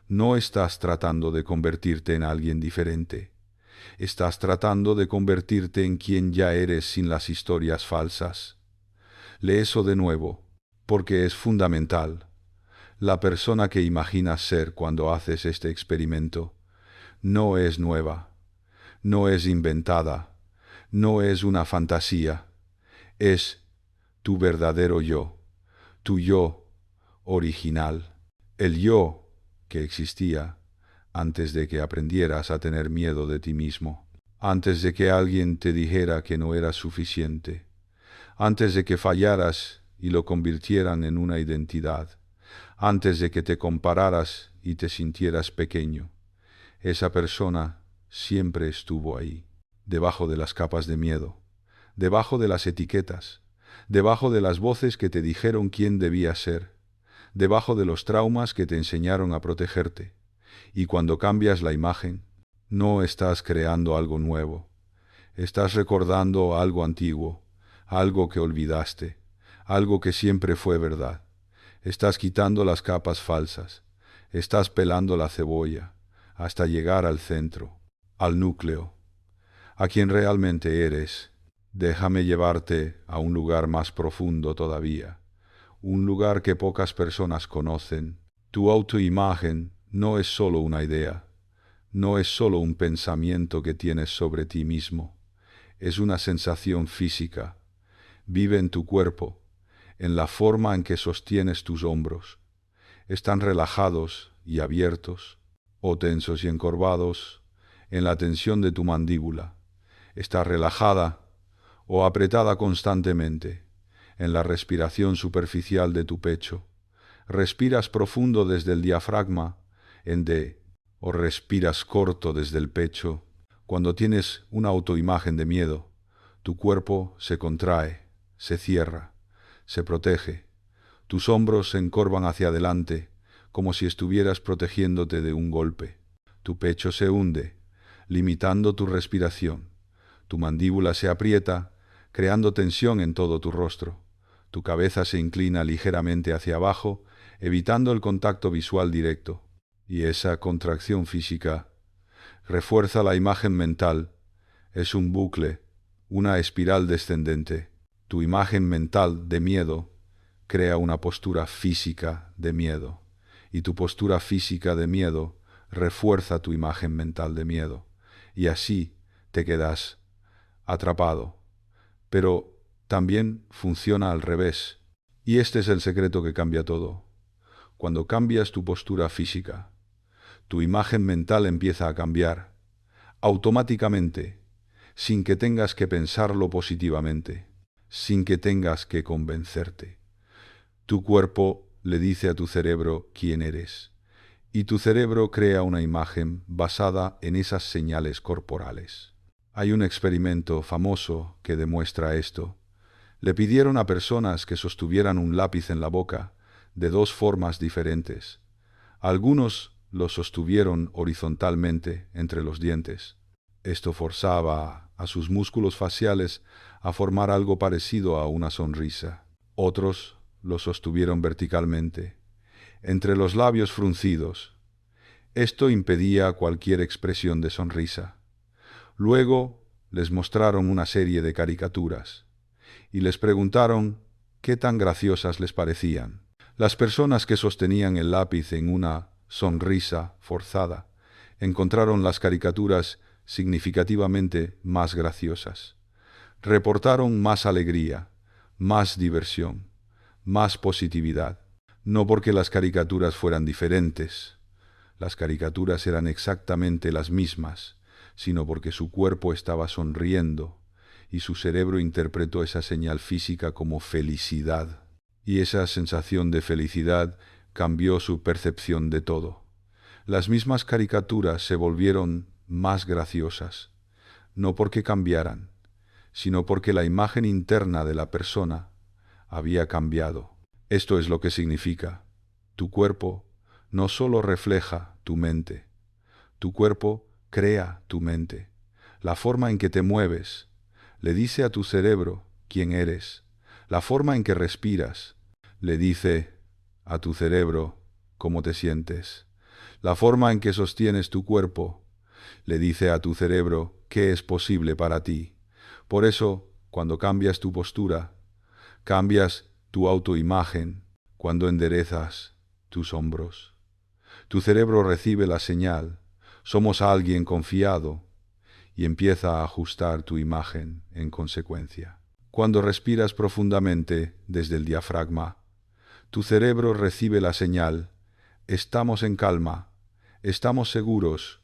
No estás tratando de convertirte en alguien diferente. Estás tratando de convertirte en quien ya eres sin las historias falsas. Lee eso de nuevo, porque es fundamental. La persona que imaginas ser cuando haces este experimento no es nueva, no es inventada, no es una fantasía, es tu verdadero yo, tu yo original, el yo que existía antes de que aprendieras a tener miedo de ti mismo, antes de que alguien te dijera que no eras suficiente, antes de que fallaras y lo convirtieran en una identidad, antes de que te compararas y te sintieras pequeño. Esa persona siempre estuvo ahí, debajo de las capas de miedo, debajo de las etiquetas, debajo de las voces que te dijeron quién debías ser, debajo de los traumas que te enseñaron a protegerte. Y cuando cambias la imagen, no estás creando algo nuevo, estás recordando algo antiguo, algo que olvidaste, algo que siempre fue verdad. Estás quitando las capas falsas, estás pelando la cebolla, hasta llegar al centro, al núcleo, a quien realmente eres. Déjame llevarte a un lugar más profundo todavía, un lugar que pocas personas conocen. Tu autoimagen no es solo una idea, no es solo un pensamiento que tienes sobre ti mismo, es una sensación física. Vive en tu cuerpo, en la forma en que sostienes tus hombros. Están relajados y abiertos, o tensos y encorvados, en la tensión de tu mandíbula. Está relajada o apretada constantemente, en la respiración superficial de tu pecho, Respiras profundo desde el diafragma, o respiras corto desde el pecho. Cuando tienes una autoimagen de miedo, tu cuerpo se contrae, se cierra, se protege. Tus hombros se encorvan hacia adelante, como si estuvieras protegiéndote de un golpe. Tu pecho se hunde, limitando tu respiración. Tu mandíbula se aprieta, creando tensión en todo tu rostro. Tu cabeza se inclina ligeramente hacia abajo, evitando el contacto visual directo. Y esa contracción física refuerza la imagen mental. Es un bucle, una espiral descendente. Tu imagen mental de miedo crea una postura física de miedo. Y tu postura física de miedo refuerza tu imagen mental de miedo. Y así te quedas atrapado. Pero también funciona al revés. Y este es el secreto que cambia todo. Cuando cambias tu postura física, tu imagen mental empieza a cambiar, automáticamente, sin que tengas que pensarlo positivamente, sin que tengas que convencerte. Tu cuerpo le dice a tu cerebro quién eres, y tu cerebro crea una imagen basada en esas señales corporales. Hay un experimento famoso que demuestra esto. Le pidieron a personas que sostuvieran un lápiz en la boca de dos formas diferentes. Algunos lo sostuvieron horizontalmente entre los dientes. Esto forzaba a sus músculos faciales a formar algo parecido a una sonrisa. Otros lo sostuvieron verticalmente, entre los labios fruncidos. Esto impedía cualquier expresión de sonrisa. Luego les mostraron una serie de caricaturas y les preguntaron qué tan graciosas les parecían. Las personas que sostenían el lápiz en una sonrisa forzada encontraron las caricaturas significativamente más graciosas. Reportaron más alegría, más diversión, más positividad. No porque las caricaturas fueran diferentes, las caricaturas eran exactamente las mismas, sino porque su cuerpo estaba sonriendo y su cerebro interpretó esa señal física como felicidad. Y esa sensación de felicidad cambió su percepción de todo. Las mismas caricaturas se volvieron más graciosas, no porque cambiaran, sino porque la imagen interna de la persona había cambiado. Esto es lo que significa: tu cuerpo no solo refleja tu mente, tu cuerpo crea tu mente. La forma en que te mueves le dice a tu cerebro quién eres. La forma en que respiras le dice a tu cerebro cómo te sientes. La forma en que sostienes tu cuerpo le dice a tu cerebro qué es posible para ti. Por eso, cuando cambias tu postura, cambias tu autoimagen. Cuando enderezas tus hombros, tu cerebro recibe la señal: somos alguien confiado, y empieza a ajustar tu imagen en consecuencia. Cuando respiras profundamente desde el diafragma, tu cerebro recibe la señal: estamos en calma, estamos seguros,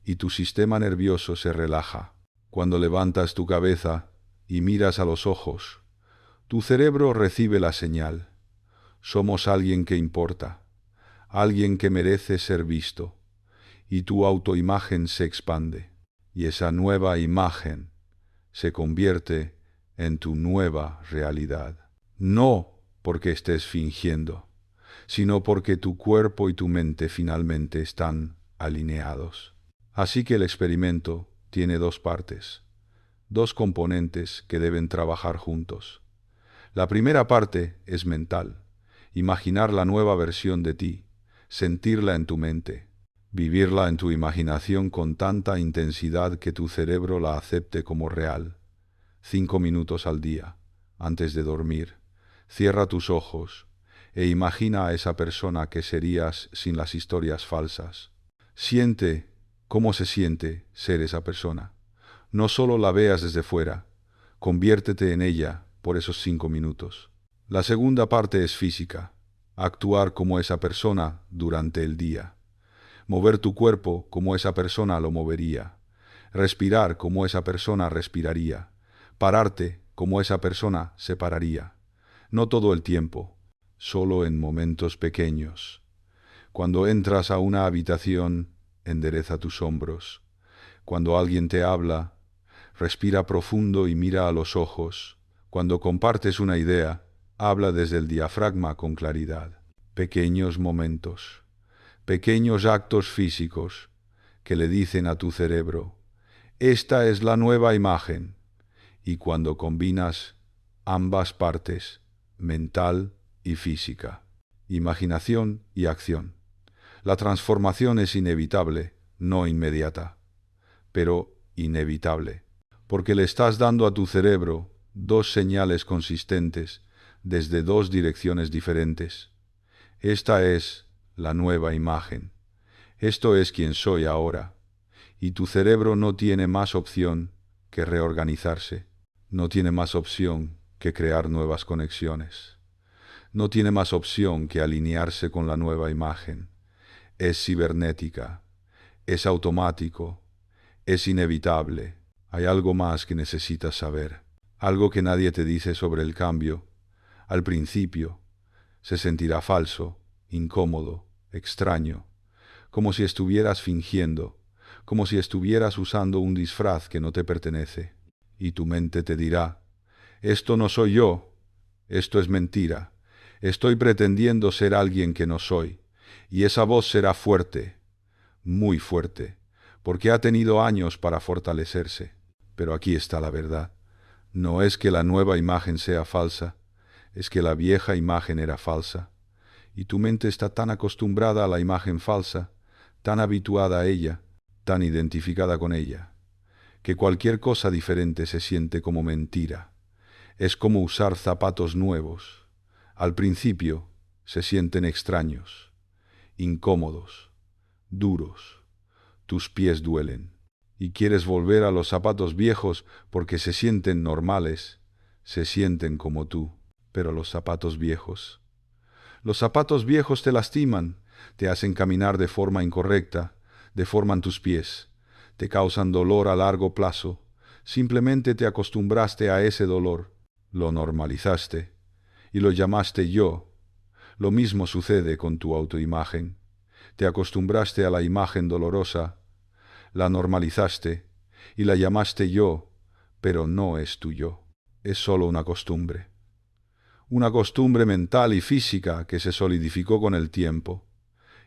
y tu sistema nervioso se relaja. Cuando levantas tu cabeza y miras a los ojos, tu cerebro recibe la señal: somos alguien que importa, alguien que merece ser visto, y tu autoimagen se expande. Y esa nueva imagen se convierte en tu nueva realidad. No porque estés fingiendo, sino porque tu cuerpo y tu mente finalmente están alineados. Así que el experimento tiene dos partes, dos componentes que deben trabajar juntos. La primera parte es mental: imaginar la nueva versión de ti, sentirla en tu mente, vivirla en tu imaginación con tanta intensidad que tu cerebro la acepte como real. 5 minutos al día, antes de dormir, cierra tus ojos e imagina a esa persona que serías sin las historias falsas. Siente cómo se siente ser esa persona. No solo la veas desde fuera, conviértete en ella por esos 5 minutos. La segunda parte es física: actuar como esa persona durante el día. Mover tu cuerpo como esa persona lo movería. Respirar como esa persona respiraría. Pararte como esa persona se pararía. No todo el tiempo, solo en momentos pequeños. Cuando entras a una habitación, endereza tus hombros. Cuando alguien te habla, respira profundo y mira a los ojos. Cuando compartes una idea, habla desde el diafragma con claridad. Pequeños momentos, pequeños actos físicos que le dicen a tu cerebro, esta es la nueva imagen. Y cuando combinas ambas partes, mental y física, imaginación y acción, la transformación es inevitable, no inmediata, pero inevitable, porque le estás dando a tu cerebro dos señales consistentes desde dos direcciones diferentes. Esta es la nueva imagen. Esto es quien soy ahora. Y tu cerebro no tiene más opción que reorganizarse. No tiene más opción que crear nuevas conexiones. No tiene más opción que alinearse con la nueva imagen. Es cibernética. Es automático. Es inevitable. Hay algo más que necesitas saber. Algo que nadie te dice sobre el cambio. Al principio, se sentirá falso, incómodo, extraño, como si estuvieras fingiendo, como si estuvieras usando un disfraz que no te pertenece. Y tu mente te dirá, esto no soy yo, esto es mentira, estoy pretendiendo ser alguien que no soy. Y esa voz será fuerte, muy fuerte, porque ha tenido años para fortalecerse. Pero aquí está la verdad. No es que la nueva imagen sea falsa, es que la vieja imagen era falsa. Y tu mente está tan acostumbrada a la imagen falsa, tan habituada a ella, tan identificada con ella, que cualquier cosa diferente se siente como mentira. Es como usar zapatos nuevos. Al principio se sienten extraños, incómodos, duros. Tus pies duelen. Y quieres volver a los zapatos viejos porque se sienten normales, se sienten como tú. Pero los zapatos viejos te lastiman, te hacen caminar de forma incorrecta, deforman tus pies, te causan dolor a largo plazo. Simplemente te acostumbraste a ese dolor, lo normalizaste y lo llamaste yo. Lo mismo sucede con tu autoimagen. Te acostumbraste a la imagen dolorosa, la normalizaste y la llamaste yo, pero no es tu yo. Es solo una costumbre mental y física que se solidificó con el tiempo.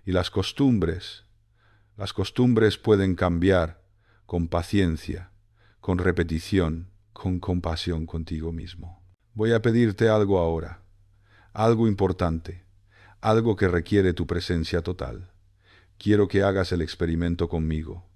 Y las costumbres pueden cambiar con paciencia, con repetición, con compasión contigo mismo. Voy a pedirte algo ahora, algo importante, algo que requiere tu presencia total. Quiero que hagas el experimento conmigo,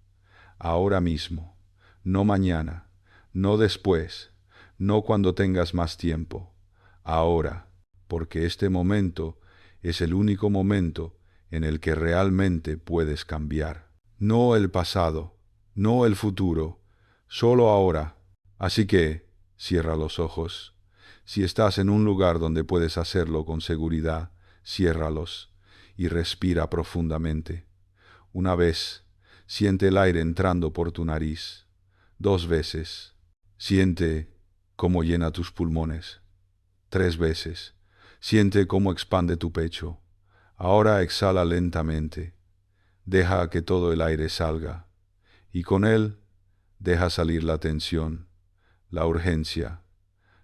ahora mismo, no mañana, no después, no cuando tengas más tiempo, ahora, porque este momento es el único momento en el que realmente puedes cambiar. No el pasado, no el futuro, solo ahora. Así que, cierra los ojos. Si estás en un lugar donde puedes hacerlo con seguridad, ciérralos y respira profundamente. Una vez, siente el aire entrando por tu nariz. 2 veces, siente cómo llena tus pulmones. 3 veces, siente cómo expande tu pecho. Ahora exhala lentamente. Deja que todo el aire salga. Y con él, deja salir la tensión, la urgencia,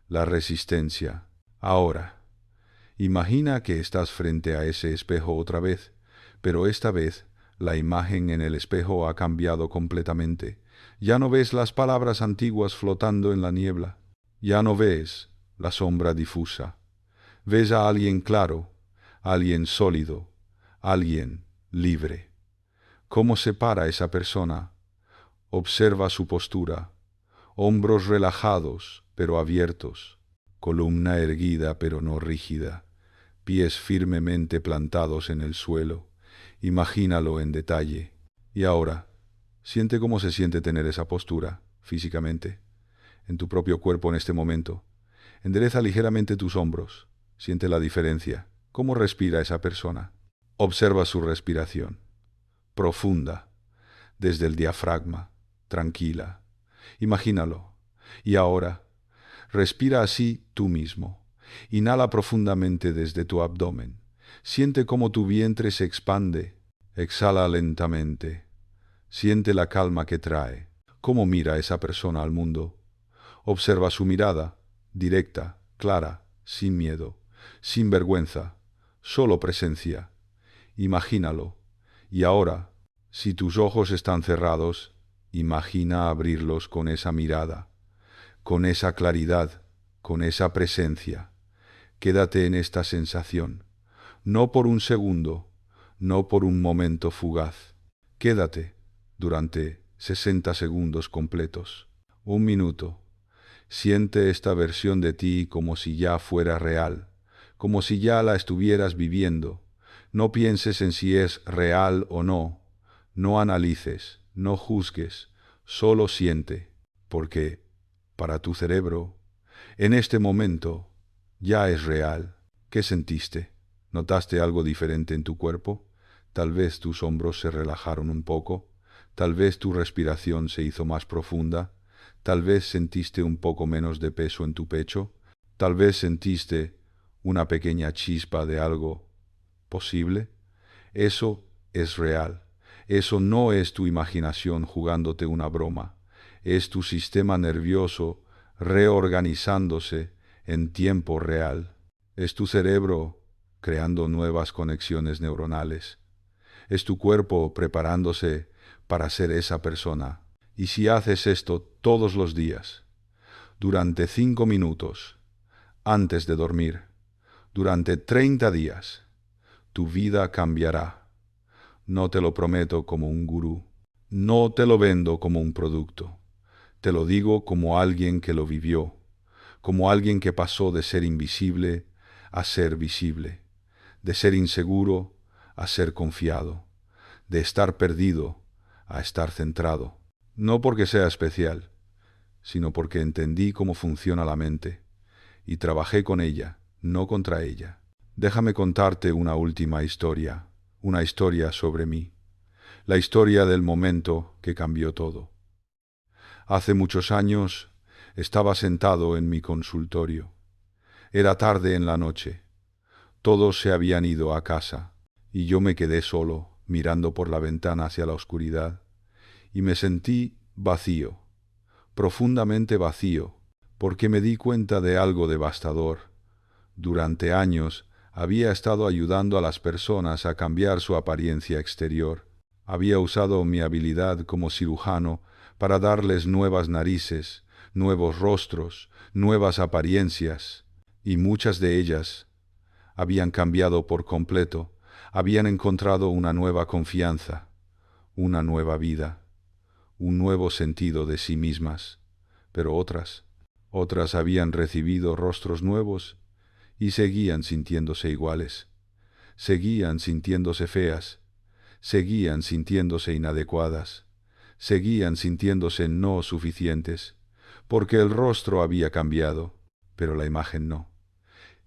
la resistencia. Ahora, imagina que estás frente a ese espejo otra vez, pero esta vez la imagen en el espejo ha cambiado completamente. Ya no ves las palabras antiguas flotando en la niebla. Ya no ves la sombra difusa. Ves a alguien claro, alguien sólido, alguien libre. ¿Cómo se para esa persona? Observa su postura. Hombros relajados, pero abiertos. Columna erguida, pero no rígida. Pies firmemente plantados en el suelo. Imagínalo en detalle. Y ahora, siente cómo se siente tener esa postura, físicamente, en tu propio cuerpo en este momento. Endereza ligeramente tus hombros. Siente la diferencia. ¿Cómo respira esa persona? Observa su respiración. Profunda, desde el diafragma, tranquila. Imagínalo. Y ahora, respira así tú mismo. Inhala profundamente desde tu abdomen. Siente cómo tu vientre se expande. Exhala lentamente. Siente la calma que trae. ¿Cómo mira esa persona al mundo? Observa su mirada, directa, clara, sin miedo, sin vergüenza, solo presencia. Imagínalo. Y ahora, si tus ojos están cerrados, imagina abrirlos con esa mirada, con esa claridad, con esa presencia. Quédate en esta sensación, no por un segundo, no por un momento fugaz. Quédate durante 60 segundos completos, un minuto. Siente esta versión de ti como si ya fuera real, como si ya la estuvieras viviendo. No pienses en si es real o no. No analices, no juzgues, solo siente, porque para tu cerebro, en este momento, ya es real. ¿Qué sentiste? ¿Notaste algo diferente en tu cuerpo? Tal vez tus hombros se relajaron un poco, tal vez tu respiración se hizo más profunda, tal vez sentiste un poco menos de peso en tu pecho, tal vez sentiste una pequeña chispa de algo posible. Eso es real. Eso no es tu imaginación jugándote una broma. Es tu sistema nervioso reorganizándose en tiempo real. Es tu cerebro creando nuevas conexiones neuronales. Es tu cuerpo preparándose para ser esa persona. Y si haces esto todos los días, durante 5 minutos, antes de dormir, durante 30 días, tu vida cambiará. No te lo prometo como un gurú. No te lo vendo como un producto. Te lo digo como alguien que lo vivió, como alguien que pasó de ser invisible a ser visible, de ser inseguro a ser confiado, de estar perdido a estar centrado. No porque sea especial, sino porque entendí cómo funciona la mente y trabajé con ella, no contra ella. Déjame contarte una última historia, una historia sobre mí, la historia del momento que cambió todo. Hace muchos años estaba sentado en mi consultorio. Era tarde en la noche. Todos se habían ido a casa y yo me quedé solo, mirando por la ventana hacia la oscuridad, y me sentí vacío, profundamente vacío, porque me di cuenta de algo devastador. Durante años había estado ayudando a las personas a cambiar su apariencia exterior. Había usado mi habilidad como cirujano para darles nuevas narices, nuevos rostros, nuevas apariencias, y muchas de ellas habían cambiado por completo, habían encontrado una nueva confianza, una nueva vida, un nuevo sentido de sí mismas, pero otras habían recibido rostros nuevos y seguían sintiéndose iguales, seguían sintiéndose feas, seguían sintiéndose inadecuadas, seguían sintiéndose no suficientes, porque el rostro había cambiado, pero la imagen no.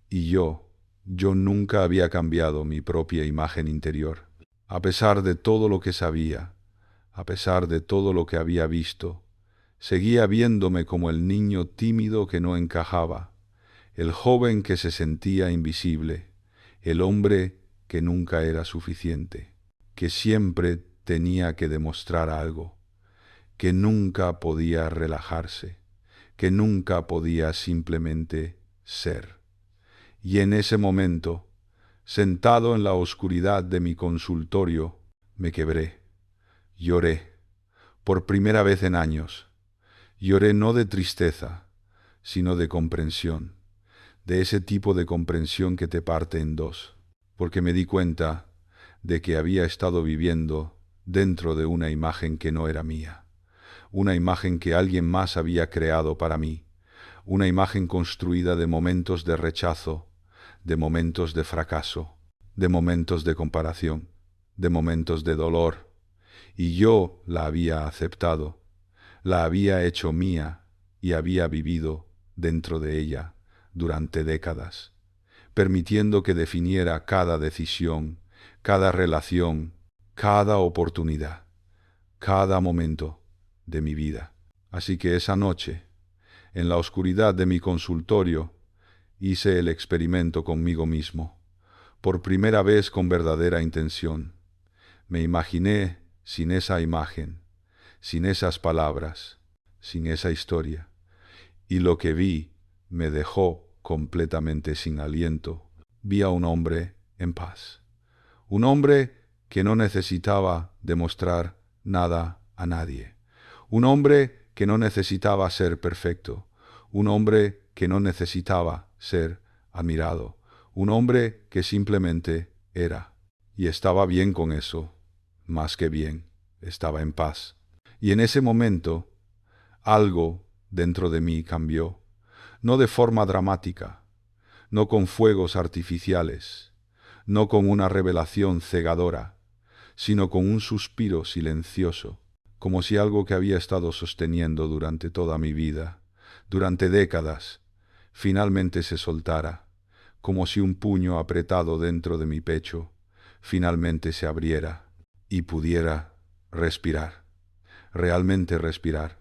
Y yo nunca había cambiado mi propia imagen interior. A pesar de todo lo que sabía, a pesar de todo lo que había visto, seguía viéndome como el niño tímido que no encajaba, el joven que se sentía invisible, el hombre que nunca era suficiente, que siempre tenía que demostrar algo, que nunca podía relajarse, que nunca podía simplemente ser. Y en ese momento, sentado en la oscuridad de mi consultorio, me quebré, lloré, por primera vez en años. Lloré no de tristeza, sino de comprensión, de ese tipo de comprensión que te parte en dos, porque me di cuenta de que había estado viviendo dentro de una imagen que no era mía, una imagen que alguien más había creado para mí, una imagen construida de momentos de rechazo, de momentos de fracaso, de momentos de comparación, de momentos de dolor, y yo la había aceptado, la había hecho mía y había vivido dentro de ella durante décadas, permitiendo que definiera cada decisión, cada relación, cada oportunidad, cada momento de mi vida. Así que esa noche, en la oscuridad de mi consultorio, Hice el experimento conmigo mismo, por primera vez con verdadera intención. Me imaginé sin esa imagen, sin esas palabras, sin esa historia, y lo que vi me dejó completamente sin aliento. Vi a un hombre en paz, un hombre que no necesitaba demostrar nada a nadie, un hombre que no necesitaba ser perfecto, un hombre que no necesitaba ser admirado, un hombre que simplemente era, y estaba bien con eso, más que bien, estaba en paz. Y en ese momento, algo dentro de mí cambió, no de forma dramática, no con fuegos artificiales, no con una revelación cegadora, sino con un suspiro silencioso, como si algo que había estado sosteniendo durante toda mi vida, durante décadas, finalmente se soltara, como si un puño apretado dentro de mi pecho finalmente se abriera y pudiera respirar, realmente respirar,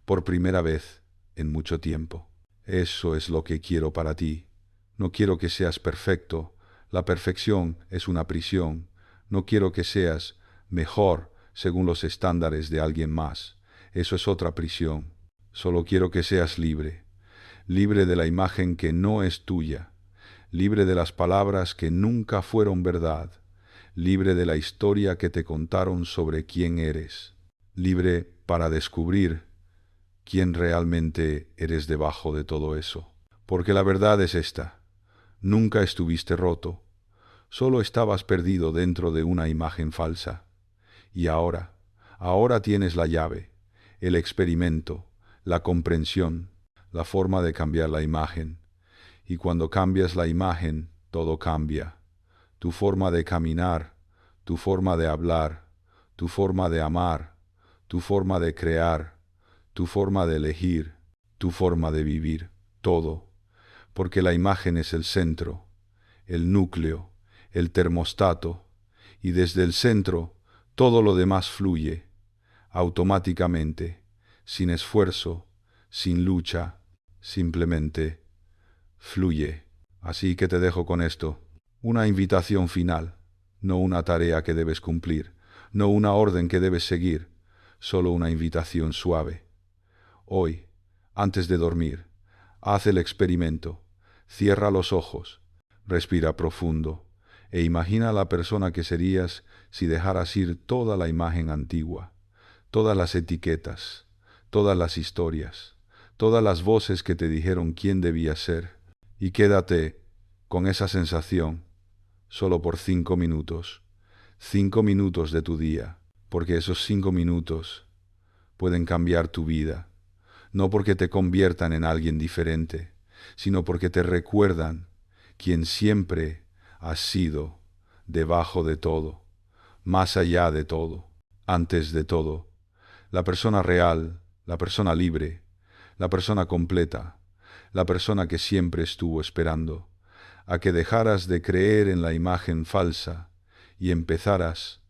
por primera vez en mucho tiempo. Eso es lo que quiero para ti. No quiero que seas perfecto. La perfección es una prisión. No quiero que seas mejor según los estándares de alguien más. Eso es otra prisión. Solo quiero que seas libre. Libre de la imagen que no es tuya. Libre de las palabras que nunca fueron verdad. Libre de la historia que te contaron sobre quién eres. Libre para descubrir quién realmente eres debajo de todo eso. Porque la verdad es esta: nunca estuviste roto, solo estabas perdido dentro de una imagen falsa. Y ahora tienes la llave, el experimento, la comprensión, la forma de cambiar la imagen. Y cuando cambias la imagen, todo cambia. Tu forma de caminar, tu forma de hablar, tu forma de amar, tu forma de crear, tu forma de elegir, tu forma de vivir, todo, porque la imagen es el centro, el núcleo, el termostato, y desde el centro todo lo demás fluye, automáticamente, sin esfuerzo, sin lucha, simplemente fluye. Así que te dejo con esto, una invitación final, no una tarea que debes cumplir, no una orden que debes seguir, solo una invitación suave. Hoy, antes de dormir, haz el experimento, cierra los ojos, respira profundo e imagina a la persona que serías si dejaras ir toda la imagen antigua, todas las etiquetas, todas las historias, todas las voces que te dijeron quién debías ser, y quédate con esa sensación solo por 5 minutos de tu día, porque esos 5 minutos pueden cambiar tu vida. No porque te conviertan en alguien diferente, sino porque te recuerdan quién siempre has sido, debajo de todo, más allá de todo, antes de todo, la persona real, la persona libre, la persona completa, la persona que siempre estuvo esperando a que dejaras de creer en la imagen falsa y empezaras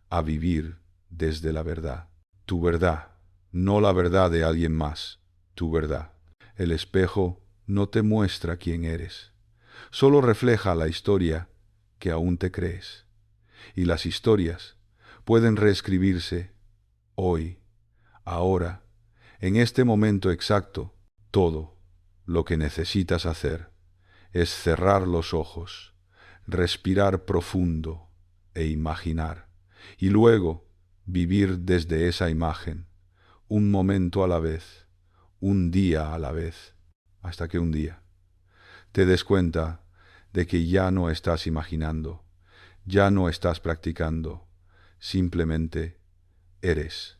a vivir desde la verdad. Tu verdad, no la verdad de alguien más, tu verdad. El espejo no te muestra quién eres, solo refleja la historia que aún te crees. Y las historias pueden reescribirse hoy, ahora, en este momento exacto. Todo lo que necesitas hacer es cerrar los ojos, respirar profundo e imaginar, y luego vivir desde esa imagen, un momento a la vez, un día a la vez, hasta que un día te des cuenta de que ya no estás imaginando, ya no estás practicando, simplemente eres.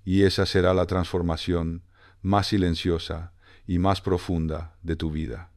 Y esa será la transformación más silenciosa y más profunda de tu vida.